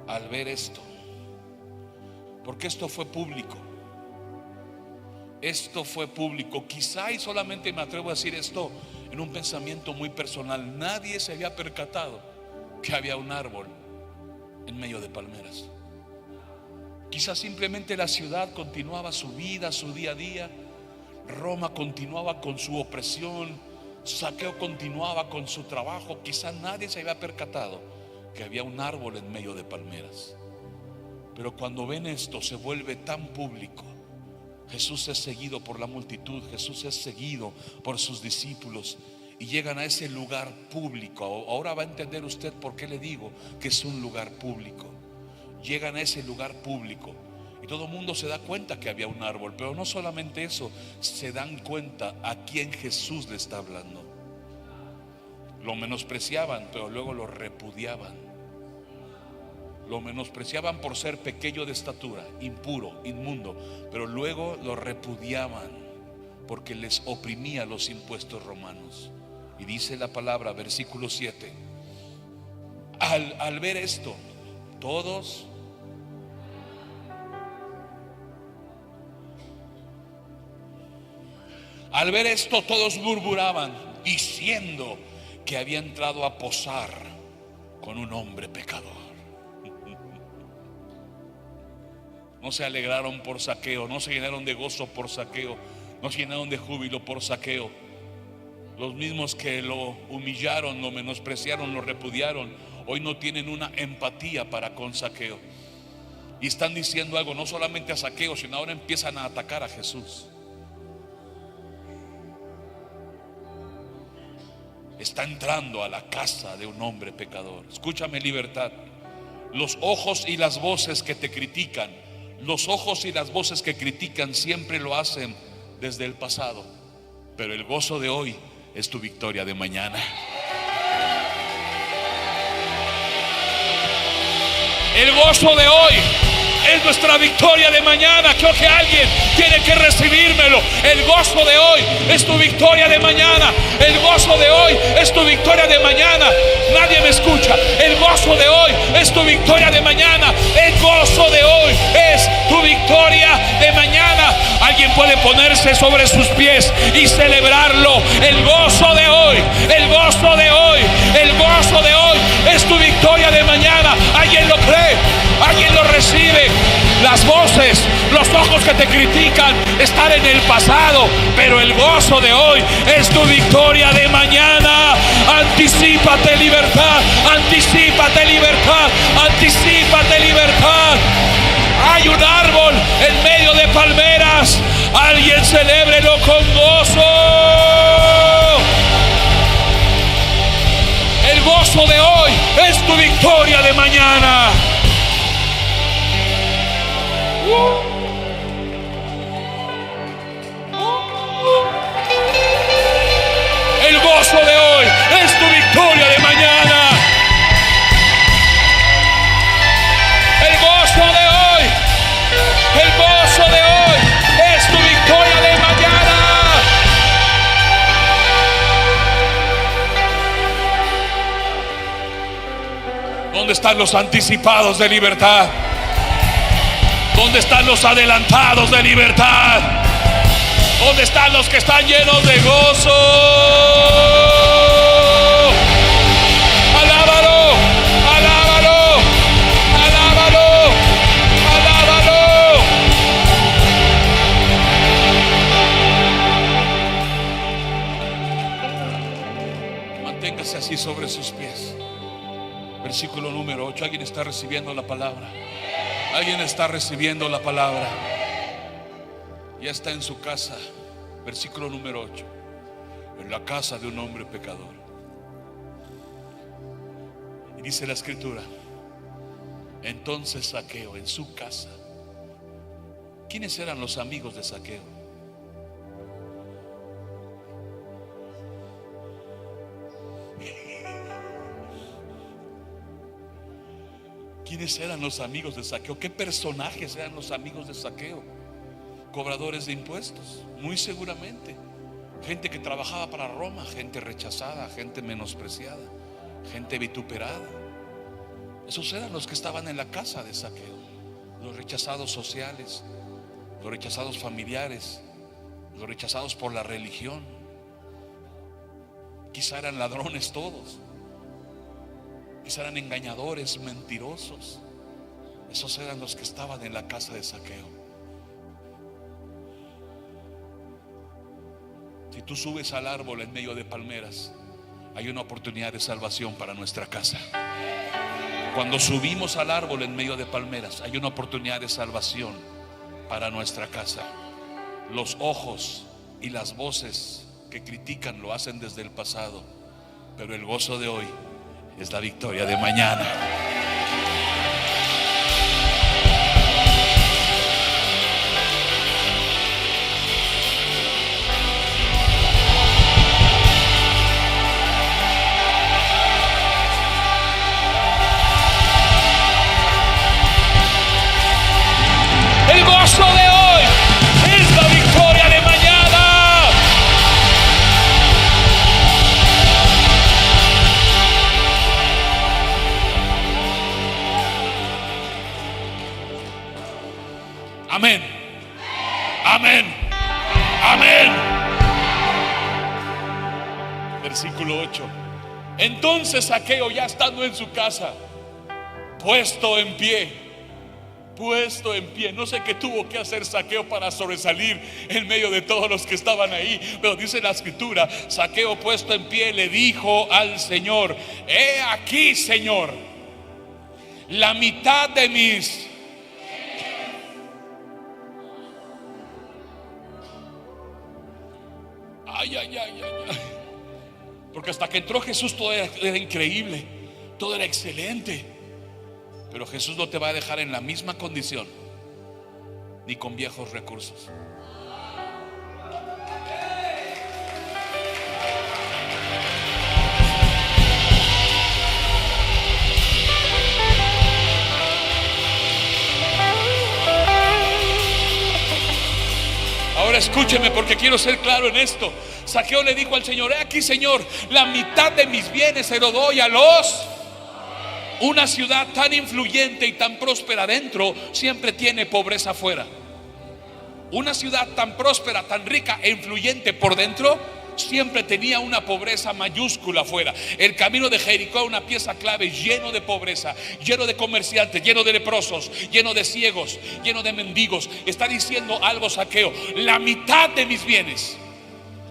al ver esto, porque esto fue público. Esto fue público. Quizá, y solamente me atrevo a decir esto en un pensamiento muy personal, nadie se había percatado que había un árbol en medio de palmeras. Quizá simplemente la ciudad continuaba su vida, su día a día. Roma continuaba con su opresión. Zaqueo continuaba con su trabajo. Quizá nadie se había percatado que había un árbol en medio de palmeras. Pero cuando ven esto, se vuelve tan público. Jesús es seguido por la multitud, Jesús es seguido por sus discípulos, y llegan a ese lugar público. Ahora va a entender usted por qué le digo que es un lugar público. Llegan a ese lugar público y todo el mundo se da cuenta que había un árbol. Pero no solamente eso, se dan cuenta a quién Jesús le está hablando. Lo menospreciaban, pero luego lo repudiaban. Lo menospreciaban por ser pequeño de estatura, impuro, inmundo, pero luego lo repudiaban porque les oprimía los impuestos romanos. Y dice la palabra, versículo 7, al ver esto, todos murmuraban, diciendo que había entrado a posar con un hombre pecador. No se alegraron por Zaqueo, no se llenaron de gozo por Zaqueo, no se llenaron de júbilo por Zaqueo. Los mismos que lo humillaron, lo menospreciaron, lo repudiaron, hoy no tienen una empatía para con Zaqueo. y están diciendo algo, no solamente a Zaqueo, sino ahora empiezan a atacar a Jesús. Está entrando a la casa de un hombre pecador. Escúchame, Libertad. Los ojos y las voces que te critican, los ojos y las voces que critican siempre lo hacen desde el pasado, pero el gozo de hoy es tu victoria de mañana. El gozo de hoy es nuestra victoria de mañana. Creo que alguien tiene que recibírmelo. El gozo de hoy es tu victoria de mañana. El gozo de hoy es tu victoria de mañana. Nadie me escucha. El gozo de hoy es tu victoria de mañana. El gozo de hoy es tu victoria de mañana. Alguien puede ponerse sobre sus pies y celebrarlo. El gozo de hoy, el gozo de hoy, el gozo de hoy es tu victoria de mañana. ¿Alguien lo cree? ¿Alguien lo recibe? Las voces, los ojos que te critican están en el pasado, pero el gozo de hoy es tu victoria de mañana. Anticípate, Libertad. Anticípate, Libertad. Anticípate, Libertad. Hay un árbol en medio de palmeras. Alguien celébrelo con gozo. El gozo de hoy es tu victoria de mañana. El gozo de hoy es tu victoria de mañana. El gozo de hoy, el gozo de hoy es tu victoria de mañana. ¿Dónde están los anticipados de libertad? ¿Dónde están los adelantados de libertad? ¿Dónde están los que están llenos de gozo? Alábalo, alábalo, alábalo, alábalo. Manténgase así sobre sus pies. Versículo número 8. ¿Alguien está recibiendo la palabra? Alguien está recibiendo la palabra. Ya está en su casa. Versículo número 8. En la casa de un hombre pecador. Y dice la escritura: entonces Zaqueo, en su casa. ¿Quiénes eran los amigos de Zaqueo? ¿Quiénes eran los amigos de Zaqueo? ¿Qué personajes eran los amigos de Zaqueo? Cobradores de impuestos, muy seguramente. Gente que trabajaba para Roma, gente rechazada, gente menospreciada, gente vituperada. Esos eran los que estaban en la casa de Zaqueo. Los rechazados sociales, los rechazados familiares, los rechazados por la religión. Quizá eran ladrones todos. Quizá eran engañadores, mentirosos. Esos eran los que estaban en la casa de Zaqueo. Si tú subes al árbol en medio de palmeras, hay una oportunidad de salvación para nuestra casa. Cuando subimos al árbol en medio de palmeras, hay una oportunidad de salvación para nuestra casa. Los ojos y las voces que critican lo hacen desde el pasado, pero el gozo de hoy es la victoria de mañana. El gozo de hoy es la victoria de mañana. Amén. Amén. Amén. Versículo 8. Entonces Zaqueo, ya estando en su casa, puesto en pie, no sé qué tuvo que hacer Zaqueo para sobresalir en medio de todos los que estaban ahí, pero dice la escritura: Zaqueo, puesto en pie, le dijo al Señor: he aquí, Señor, la mitad de mis Ay, ay, ay, ay, ay. Porque hasta que entró Jesús todo era increíble, todo era excelente. Pero Jesús no te va a dejar en la misma condición, ni con viejos recursos. Ahora escúcheme, porque quiero ser claro en esto. Zaqueo le dijo al Señor: he aquí, Señor, la mitad de mis bienes se lo doy a los... Una ciudad tan influyente y tan próspera dentro siempre tiene pobreza afuera. Una ciudad tan próspera, tan rica e influyente por dentro siempre tenía una pobreza mayúscula afuera. El camino de Jericó, una pieza clave, lleno de pobreza, lleno de comerciantes, lleno de leprosos, lleno de ciegos, lleno de mendigos. Está diciendo algo Zaqueo: la mitad de mis bienes,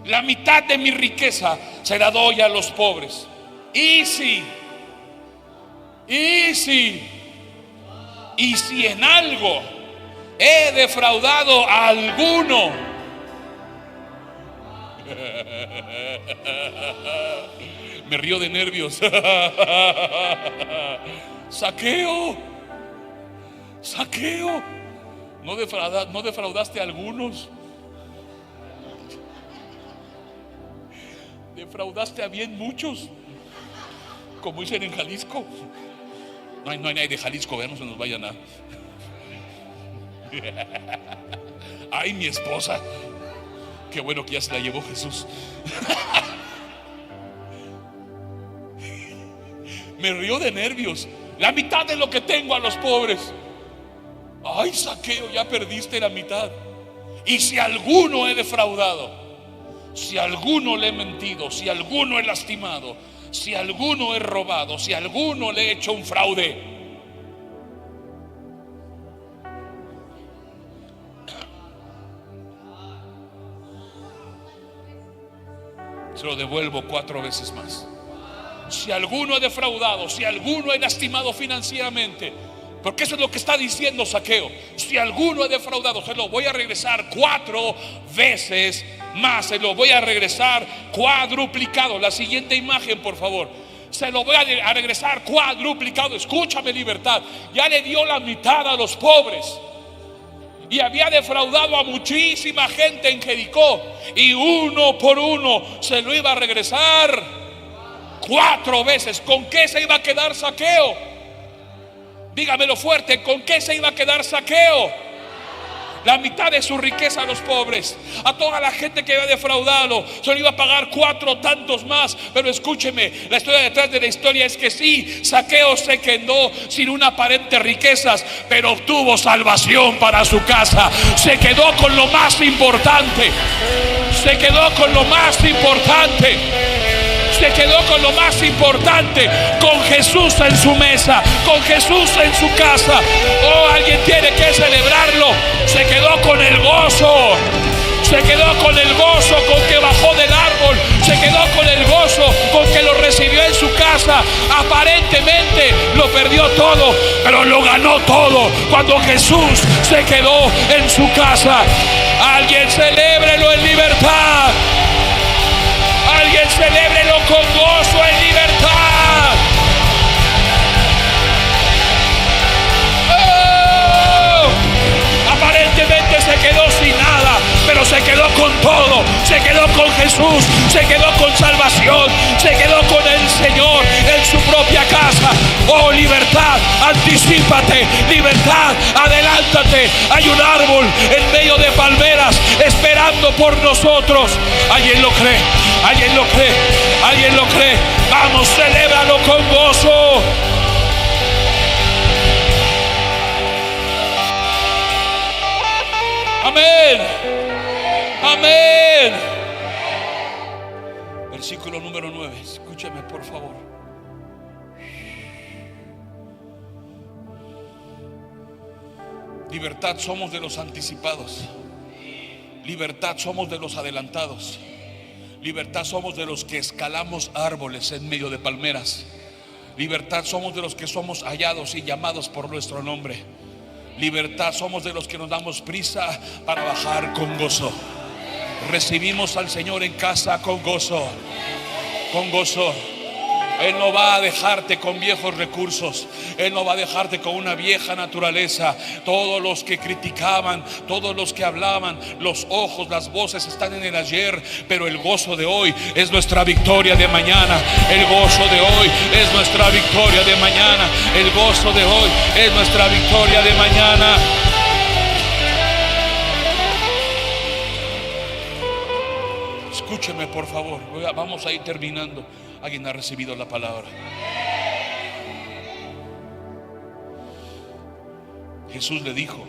la mitad de mi riqueza se la doy a los pobres. Y si en algo he defraudado a alguno, me río de nervios. Zaqueo, no defraudaste a algunos, defraudaste a bien muchos, como dicen en Jalisco. No hay nadie de Jalisco, no se nos vayan a... Ay, mi esposa, qué bueno que ya se la llevó Jesús. Me río de nervios. La mitad de lo que tengo a los pobres. Ay, Zaqueo, ya perdiste la mitad. Y si alguno he defraudado, si alguno le he mentido, si alguno he lastimado, si alguno he robado, si alguno le he hecho un fraude, se lo devuelvo 4 veces más. Si alguno he defraudado, si alguno he lastimado financieramente, porque eso es lo que está diciendo Zaqueo: si alguno he defraudado, se lo voy a regresar 4 veces más, se lo voy a regresar cuadruplicado. La siguiente imagen, por favor. Se lo voy a regresar cuadruplicado. Escúchame, Libertad. Ya le dio la mitad a los pobres y había defraudado a muchísima gente en Jericó, y uno por uno se lo iba a regresar 4 veces. ¿Con qué se iba a quedar Zaqueo? Dígamelo fuerte, ¿con qué se iba a quedar Zaqueo? La mitad de su riqueza a los pobres. A toda la gente que había defraudado se lo iba a pagar 4 tantos más. Pero escúcheme, la historia detrás de la historia es que sí, Zaqueo se quedó sin una aparente riquezas, pero obtuvo salvación para su casa. Se quedó con lo más importante. Se quedó con lo más importante. Se quedó con lo más importante, con Jesús en su mesa, con Jesús en su casa. Oh, alguien tiene que celebrarlo. Se quedó con el gozo. Se quedó con el gozo con que bajó del árbol. Se quedó con el gozo con que lo recibió en su casa. Aparentemente lo perdió todo, pero lo ganó todo cuando Jesús se quedó en su casa. Alguien celébrelo en libertad. Alguien celébrelo con gozo en libertad. ¡Oh! Aparentemente se quedó sin nada, pero se quedó con todo. Se quedó con Jesús, se quedó con salvación, se quedó con el Señor en su propia casa. Oh, libertad, anticípate. Libertad, adelántate. Hay un árbol en medio de palmeras esperando por nosotros. ¿Alguien lo cree? ¿Alguien lo cree? ¿Alguien lo cree? Vamos, celébralo con gozo. Amén. Amén. Versículo número 9. Escúchame, por favor. Libertad somos de los anticipados. Libertad somos de los adelantados. Libertad somos de los que escalamos árboles en medio de palmeras. Libertad somos de los que somos hallados y llamados por nuestro nombre. Libertad somos de los que nos damos prisa para bajar con gozo. Recibimos al Señor en casa con gozo, con gozo. Él no va a dejarte con viejos recursos. Él no va a dejarte con una vieja naturaleza. Todos los que criticaban, todos los que hablaban, los ojos, las voces están en el ayer, pero el gozo de hoy es nuestra victoria de mañana. El gozo de hoy es nuestra victoria de mañana. El gozo de hoy es nuestra victoria de mañana. Escúcheme, por favor. Vamos a ir terminando. ¿Alguien ha recibido la palabra? Jesús le dijo,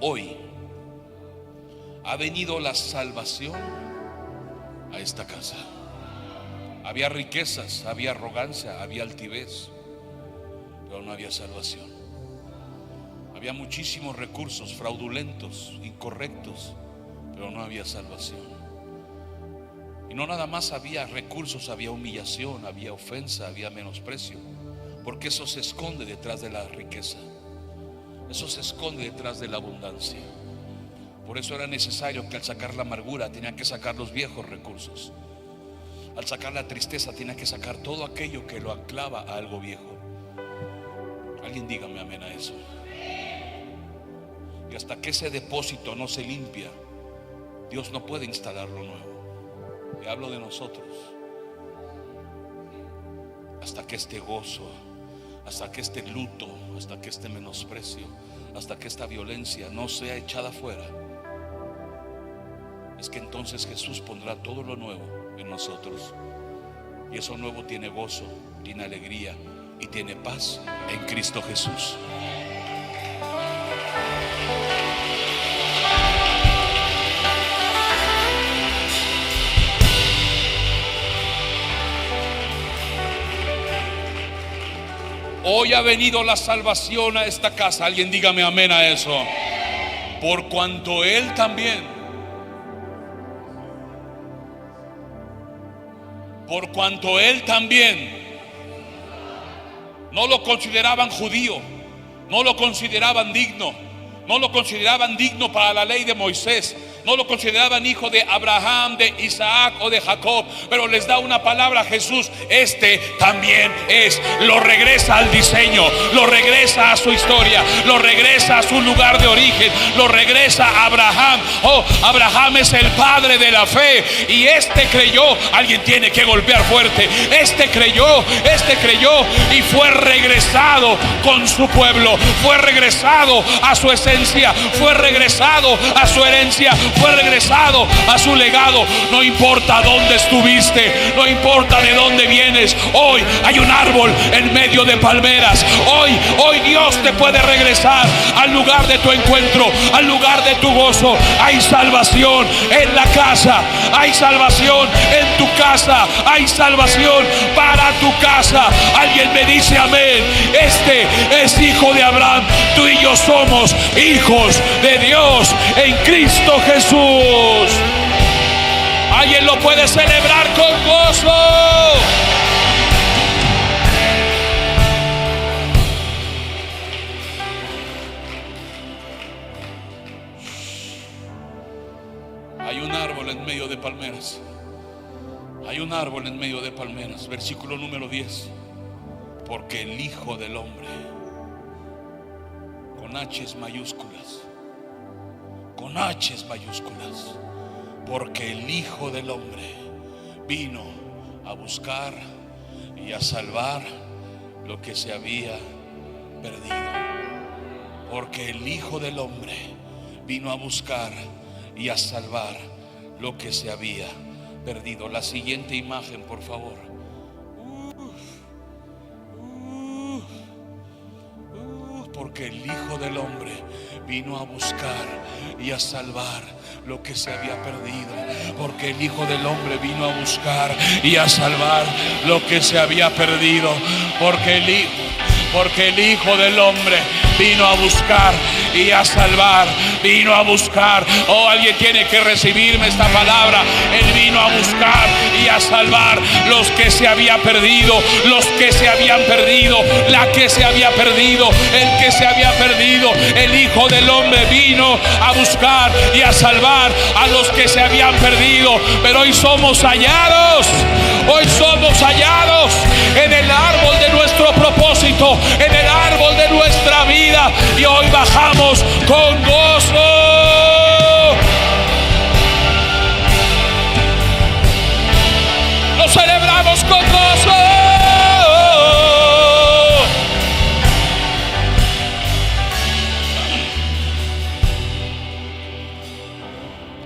hoy ha venido la salvación a esta casa. Había riquezas, había arrogancia, había altivez, pero no había salvación. Había muchísimos recursos fraudulentos, incorrectos, pero no había salvación. Y no nada más había recursos, había humillación, había ofensa, había menosprecio, porque eso se esconde detrás de la riqueza, eso se esconde detrás de la abundancia. Por eso era necesario que al sacar la amargura tenía que sacar los viejos recursos. Al sacar la tristeza tenía que sacar todo aquello que lo anclaba a algo viejo. Alguien dígame amén a eso. Y hasta que ese depósito no se limpia, Dios no puede instalar lo nuevo. Y hablo de nosotros. Hasta que este gozo, hasta que este luto, hasta que este menosprecio, hasta que esta violencia no sea echada fuera, es que entonces Jesús pondrá todo lo nuevo en nosotros. Y eso nuevo tiene gozo, tiene alegría y tiene paz en Cristo Jesús. Hoy ha venido la salvación a esta casa. Alguien dígame amén a eso. Por cuanto Él también, no lo consideraban judío, no lo consideraban digno, no lo consideraban digno para la ley de Moisés, no lo consideraban hijo de Abraham, de Isaac o de Jacob, pero les da una palabra a Jesús: este también es. Lo regresa al diseño, lo regresa a su historia, lo regresa a su lugar de origen, lo regresa a Abraham. Oh, Abraham es el padre de la fe, y este creyó. Alguien tiene que golpear fuerte. Este creyó y fue regresado con su pueblo, fue regresado a su esencia, fue regresado a su herencia, fue regresado a su legado. No importa dónde estuviste, no importa de dónde vienes, hoy hay un árbol en medio de palmeras. Hoy Dios te puede regresar al lugar de tu encuentro, al lugar de tu gozo. Hay salvación en la casa, hay salvación en tu casa, hay salvación para tu casa. Alguien me dice amén. Este es hijo de Abraham. Tú y yo somos hijos de Dios en Cristo Jesús. Alguien lo puede celebrar con gozo. Hay un árbol en medio de palmeras. Hay un árbol en medio de palmeras. Versículo número 10. Porque el Hijo del Hombre, con H's mayúsculas, con H's mayúsculas, porque el Hijo del Hombre vino a buscar y a salvar lo que se había perdido. Porque el Hijo del Hombre vino a buscar y a salvar lo que se había perdido. La siguiente imagen, por favor. Porque el Hijo del Hombre vino a buscar y a salvar lo que se había perdido. Porque el Hijo del Hombre vino a buscar y a salvar lo que se había perdido. Porque porque el Hijo del Hombre vino a buscar y a salvar, vino a buscar. Oh, alguien tiene que recibirme esta palabra. Él vino a buscar y a salvar los que se había perdido, los que se habían perdido, la que se había perdido, el que se había perdido. El Hijo del Hombre vino a buscar y a salvar a los que se habían perdido. Pero hoy somos hallados, hoy somos hallados en el árbol de nuestro propósito, en el árbol de nuestra vida, y hoy bajamos con gozo. Lo celebramos con gozo.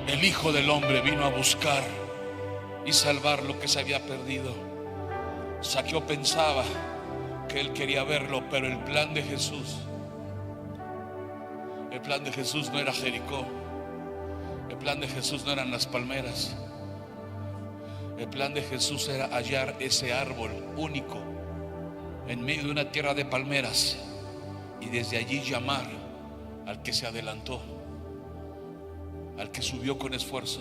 El Hijo del Hombre vino a buscar y salvar lo que se había perdido. Zaqueo pensaba que él quería verlo, pero el plan de Jesús no era Jericó. El plan de Jesús no eran las palmeras. El plan de Jesús era hallar ese árbol único en medio de una tierra de palmeras, y desde allí llamar al que se adelantó, al que subió con esfuerzo.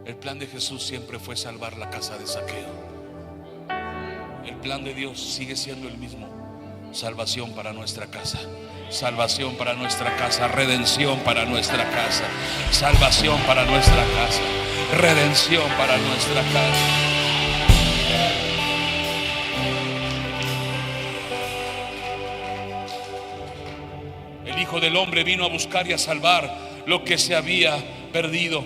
El plan de Jesús siempre fue salvar la casa de Zaqueo. El plan de Dios sigue siendo el mismo: salvación para nuestra casa, salvación para nuestra casa, redención para nuestra casa, salvación para nuestra casa, redención para nuestra casa. El Hijo del Hombre vino a buscar y a salvar lo que se había perdido.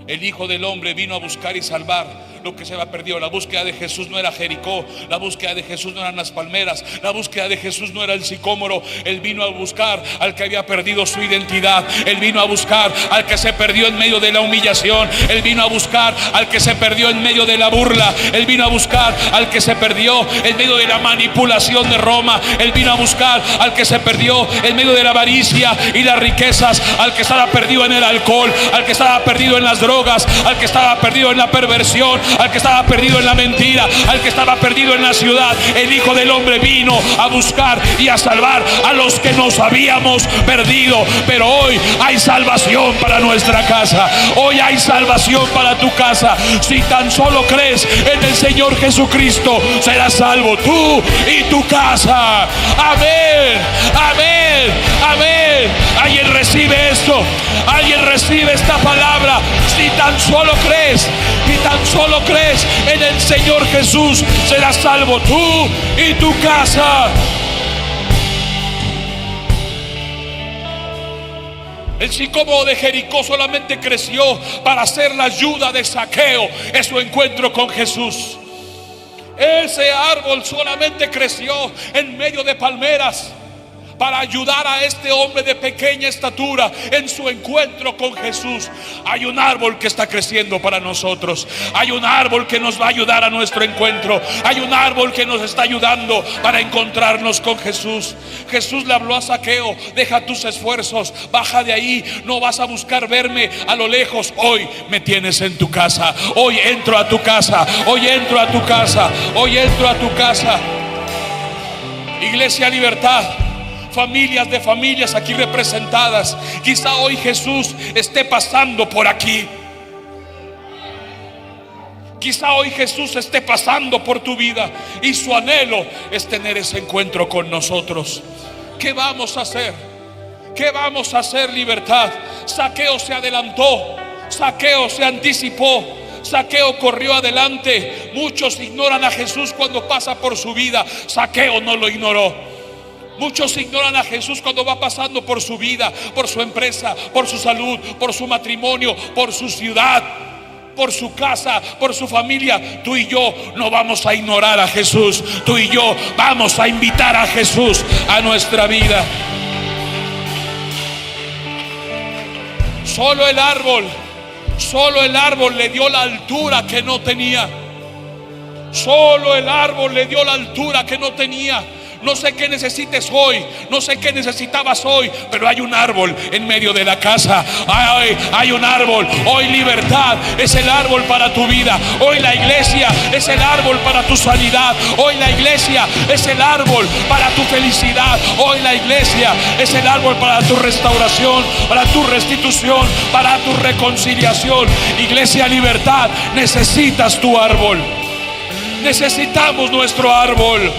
El Hijo del Hombre vino a buscar y salvar lo que se había perdido. La búsqueda de Jesús no era Jericó, la búsqueda de Jesús no eran las palmeras, la búsqueda de Jesús no era el sicómoro. Él vino a buscar al que había perdido su identidad. Él vino a buscar al que se perdió en medio de la humillación. Él vino a buscar al que se perdió en medio de la burla. Él vino a buscar al que se perdió en medio de la manipulación de Roma. Él vino a buscar al que se perdió en medio de la avaricia y las riquezas, al que estaba perdido en el alcohol, al que estaba perdido en las drogas, al que estaba perdido en la perversión, al que estaba perdido en la mentira, al que estaba perdido en la ciudad. El Hijo del Hombre vino a buscar y a salvar a los que nos habíamos perdido. Pero hoy hay salvación para nuestra casa, hoy hay salvación para tu casa. Si tan solo crees en el Señor Jesucristo, serás salvo tú y tu casa. Amén, amén, amén. Alguien recibe esto, alguien recibe esta palabra. Si tan solo crees, si tan solo crees en el Señor Jesús, serás salvo tú y tu casa. El sicómoro de Jericó solamente creció para hacer la ayuda de Zaqueo en su encuentro con Jesús. Ese árbol solamente creció en medio de palmeras para ayudar a este hombre de pequeña estatura en su encuentro con Jesús. Hay un árbol que está creciendo para nosotros. Hay un árbol que nos va a ayudar a nuestro encuentro. Hay un árbol que nos está ayudando para encontrarnos con Jesús. Jesús le habló a Zaqueo: deja tus esfuerzos, baja de ahí, no vas a buscar verme a lo lejos. Hoy me tienes en tu casa. Hoy entro a tu casa. Hoy entro a tu casa. Hoy entro a tu casa. Iglesia Libertad, familias de familias aquí representadas, quizá hoy Jesús esté pasando por aquí. Quizá hoy Jesús esté pasando por tu vida y su anhelo es tener ese encuentro con nosotros. ¿Qué vamos a hacer? ¿Qué vamos a hacer, Libertad? Zaqueo se adelantó, Zaqueo se anticipó, Zaqueo corrió adelante. Muchos ignoran a Jesús cuando pasa por su vida. Zaqueo no lo ignoró. Muchos ignoran a Jesús cuando va pasando por su vida, por su empresa, por su salud, por su matrimonio, por su ciudad, por su casa, por su familia. Tú y yo no vamos a ignorar a Jesús. Tú y yo vamos a invitar a Jesús a nuestra vida. Solo el árbol le dio la altura que no tenía. Solo el árbol le dio la altura que no tenía. No sé qué necesites hoy, no sé qué necesitabas hoy, pero hay un árbol en medio de la casa. Hay un árbol. Hoy libertad es el árbol para tu vida. Hoy la iglesia es el árbol para tu sanidad. Hoy la iglesia es el árbol para tu felicidad. Hoy la iglesia es el árbol para tu restauración, para tu restitución, para tu reconciliación. Iglesia Libertad, necesitas tu árbol. Necesitamos nuestro árbol.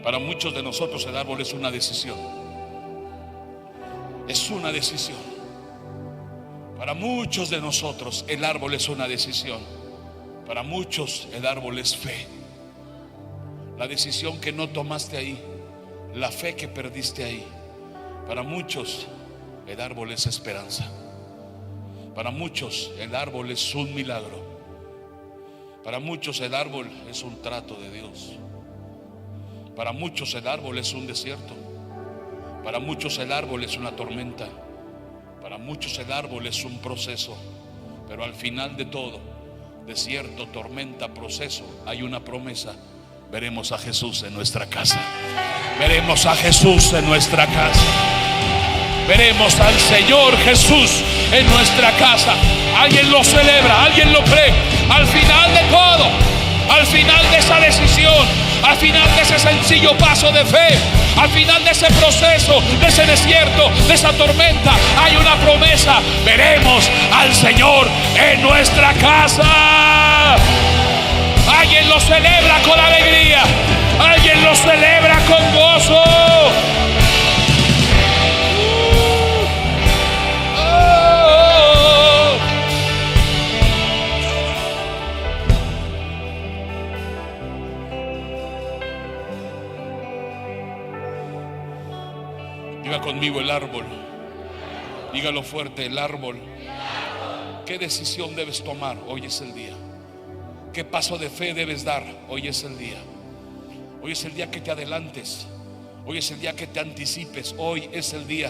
Para muchos de nosotros el árbol es una decisión. Es una decisión. Para muchos de nosotros el árbol es una decisión. Para muchos el árbol es fe. La decisión que no tomaste ahí, la fe que perdiste ahí. Para muchos el árbol es esperanza. Para muchos el árbol es un milagro. Para muchos el árbol es un trato de Dios. Para muchos el árbol es un desierto. Para muchos el árbol es una tormenta. Para muchos el árbol es un proceso. Pero al final de todo, desierto, tormenta, proceso, hay una promesa. Veremos a Jesús en nuestra casa. Veremos a Jesús en nuestra casa. Veremos al Señor Jesús en nuestra casa. Alguien lo celebra, alguien lo cree. Al final de todo, al final de esa decisión, al final de ese sencillo paso de fe, al final de ese proceso, de ese desierto, de esa tormenta, hay una promesa. Veremos al Señor en nuestra casa. Alguien lo celebra con alegría. Alguien lo celebra con gozo. Diga conmigo el árbol. Dígalo fuerte, el árbol. ¿Qué decisión debes tomar? Hoy es el día. ¿Qué paso de fe debes dar? Hoy es el día. Hoy es el día que te adelantes. Hoy es el día que te anticipes. Hoy es el día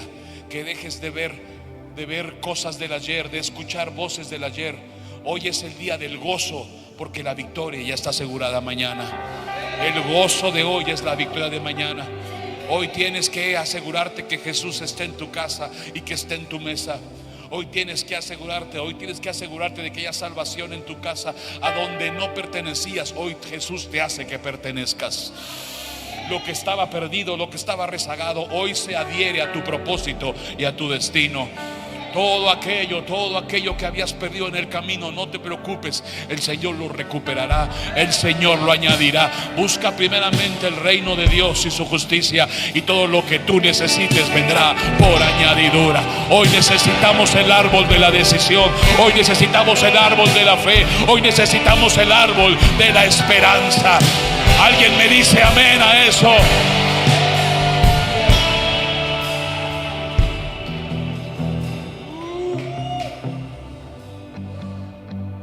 que dejes de ver cosas del ayer, de escuchar voces del ayer. Hoy es el día del gozo, porque la victoria ya está asegurada mañana. El gozo de hoy es la victoria de mañana. Hoy tienes que asegurarte que Jesús esté en tu casa y que esté en tu mesa. Hoy tienes que asegurarte de que haya salvación en tu casa. A donde no pertenecías, hoy Jesús te hace que pertenezcas. Lo que estaba perdido, lo que estaba rezagado, hoy se adhiere a tu propósito y a tu destino. Todo aquello que habías perdido en el camino, no te preocupes, el Señor lo recuperará, el Señor lo añadirá. Busca primeramente el reino de Dios y su justicia, y todo lo que tú necesites vendrá por añadidura. Hoy necesitamos el árbol de la decisión. Hoy necesitamos el árbol de la fe. Hoy necesitamos el árbol de la esperanza. Alguien me dice amén a eso.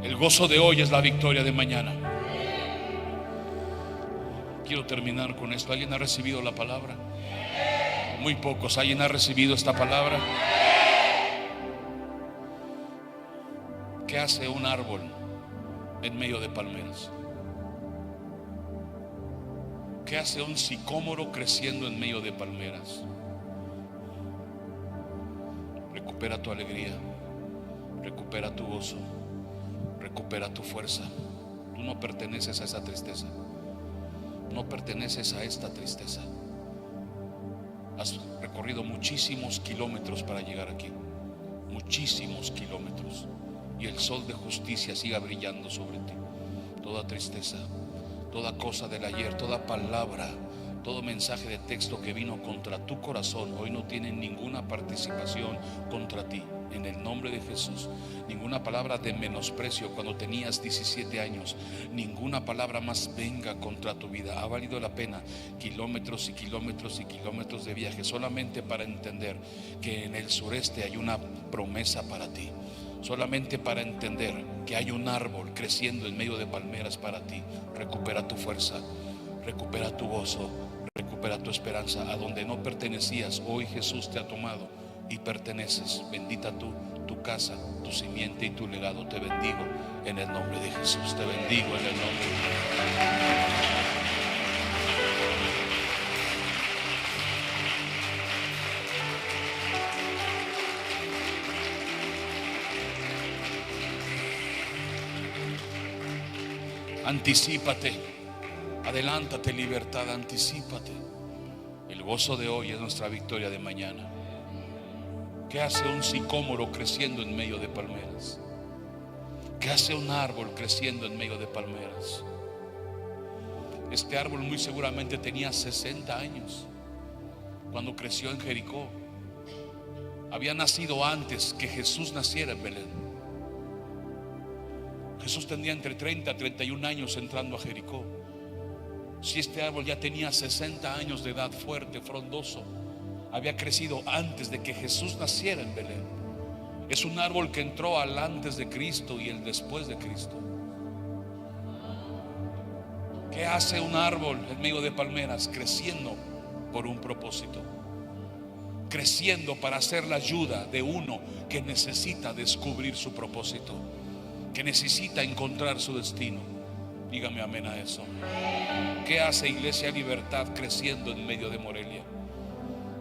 El gozo de hoy es la victoria de mañana. Quiero terminar con esto. ¿Alguien ha recibido la palabra? Muy pocos. ¿Alguien ha recibido esta palabra? ¿Qué hace un árbol en medio de palmeras? ¿Qué hace un sicómoro creciendo en medio de palmeras? Recupera tu alegría, recupera tu gozo, recupera tu fuerza. Tú no perteneces a esa tristeza. No perteneces a esta tristeza. Has recorrido muchísimos kilómetros para llegar aquí. Muchísimos kilómetros. Y el sol de justicia siga brillando sobre ti. Toda tristeza, toda cosa del ayer, toda palabra, todo mensaje de texto que vino contra tu corazón, hoy no tiene ninguna participación contra ti. En el nombre de Jesús. Ninguna palabra de menosprecio cuando tenías 17 años. Ninguna palabra más venga contra tu vida. Ha valido la pena kilómetros y kilómetros y kilómetros de viaje solamente para entender que en el sureste hay una promesa para ti. Solamente para entender que hay un árbol creciendo en medio de palmeras para ti. Recupera tu fuerza, recupera tu gozo, recupera tu esperanza. A donde no pertenecías, hoy Jesús te ha tomado y perteneces. Bendita tú tu casa, tu simiente y tu legado. Te bendigo en el nombre de Jesús. Te bendigo en el nombre de Jesús. Anticípate, adelántate, libertad, anticípate. El gozo de hoy es nuestra victoria de mañana. ¿Qué hace un sicómoro creciendo en medio de palmeras? ¿Qué hace un árbol creciendo en medio de palmeras? Este árbol muy seguramente tenía 60 años cuando creció en Jericó. Había nacido antes que Jesús naciera en Belén. Jesús tenía entre 30 y 31 años entrando a Jericó. Si este árbol ya tenía 60 años de edad, fuerte, frondoso, había crecido antes de que Jesús naciera en Belén. Es un árbol que entró al antes de Cristo y el después de Cristo. ¿Qué hace un árbol en medio de palmeras? Creciendo por un propósito, creciendo para hacer la ayuda de uno que necesita descubrir su propósito, que necesita encontrar su destino. Dígame amén a eso. ¿Qué hace Iglesia Libertad creciendo en medio de Morelia?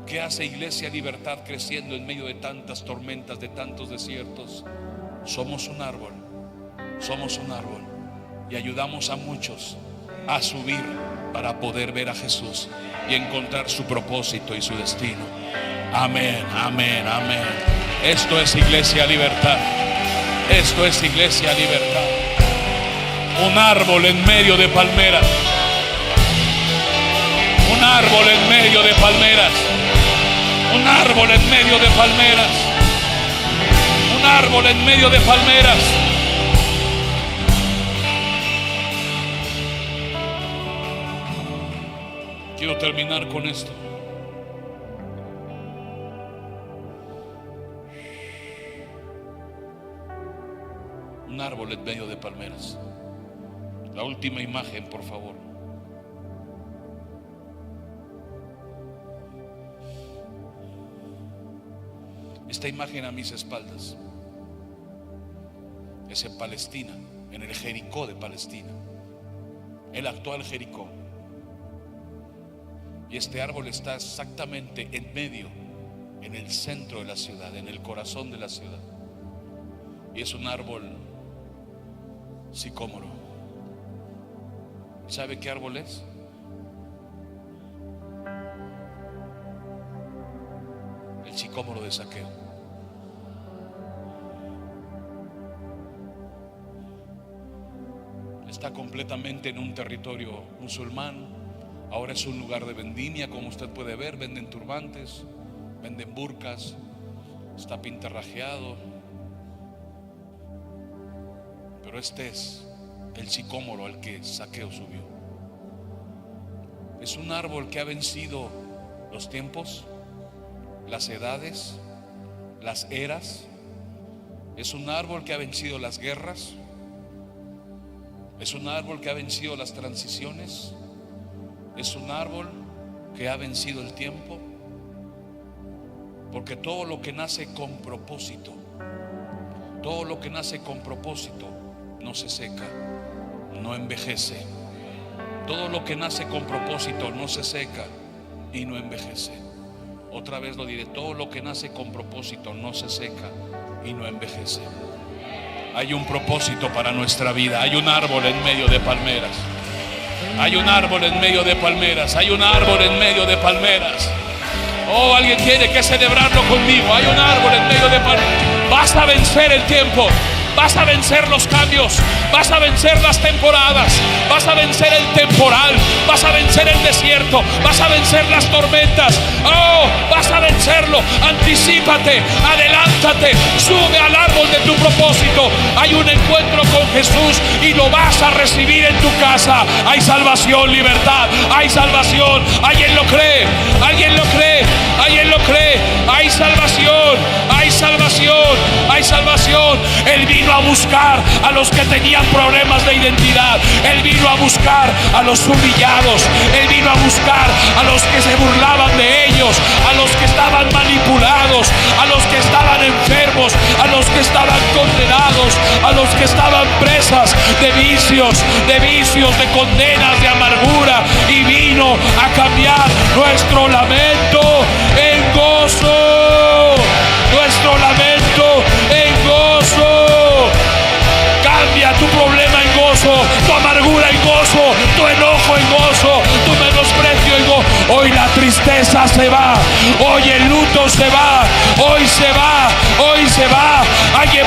¿Qué hace Iglesia Libertad creciendo en medio de tantas tormentas, de tantos desiertos? Somos un árbol, y ayudamos a muchos a subir para poder ver a Jesús y encontrar su propósito y su destino. Amén, amén, amén. Esto es Iglesia Libertad. Esto es Iglesia Libertad. Un árbol en medio de palmeras. Un árbol en medio de palmeras. Un árbol en medio de palmeras. Un árbol en medio de palmeras. Quiero terminar con esto. Un árbol en medio de palmeras. La última imagen, por favor. Esta imagen a mis espaldas es en Palestina, en el Jericó de Palestina, el actual Jericó. Y este árbol está exactamente en medio, en el centro de la ciudad, en el corazón de la ciudad. Y es un árbol sicómoro. ¿Sabe qué árbol es? El sicómoro de Zaqueo. Está completamente en un territorio musulmán. Ahora es un lugar de vendimia, como usted puede ver. Venden turbantes, venden burkas, está pintarrajeado. Pero este es el sicómoro al que Zaqueo subió. Es un árbol que ha vencido los tiempos, las edades, las eras. Es un árbol que ha vencido las guerras. Es un árbol que ha vencido las transiciones. Es un árbol que ha vencido el tiempo. Porque todo lo que nace con propósito, todo lo que nace con propósito no se seca, no envejece. Todo lo que nace con propósito no se seca y no envejece. Otra vez lo diré, todo lo que nace con propósito no se seca y no envejece. Hay un propósito para nuestra vida. Hay un árbol en medio de palmeras. Hay un árbol en medio de palmeras. Hay un árbol en medio de palmeras. Oh, alguien tiene que celebrarlo conmigo. Hay un árbol en medio de palmeras. Vas a vencer el tiempo. Vas a vencer los cambios, vas a vencer las temporadas, vas a vencer el temporal, vas a vencer el desierto, vas a vencer las tormentas. Oh, vas a vencerlo. Anticípate, adelántate, sube al árbol de tu propósito. Hay un encuentro con Jesús y lo vas a recibir en tu casa. Hay salvación, libertad, hay salvación. ¿Alguien lo cree? ¿Alguien lo cree? ¿Alguien lo cree? Hay salvación, hay salvación, hay salvación. Él vino a buscar a los que tenían problemas de identidad. Él vino a buscar a los humillados. Él vino a buscar a los que se burlaban de ellos, a los que estaban manipulados, a los que estaban enfermos. enfermos, a los que estaban condenados, a los que estaban presas de vicios, de condenas, de amargura, y vino a cambiar nuestro lamento en gozo, nuestro lamento en gozo. Cambia tu problema en gozo, tu amargura en gozo, tu enojo en gozo, tu menosprecio en gozo. Hoy la tristeza se va, hoy el luto se va, hoy se va, hoy se va. Hay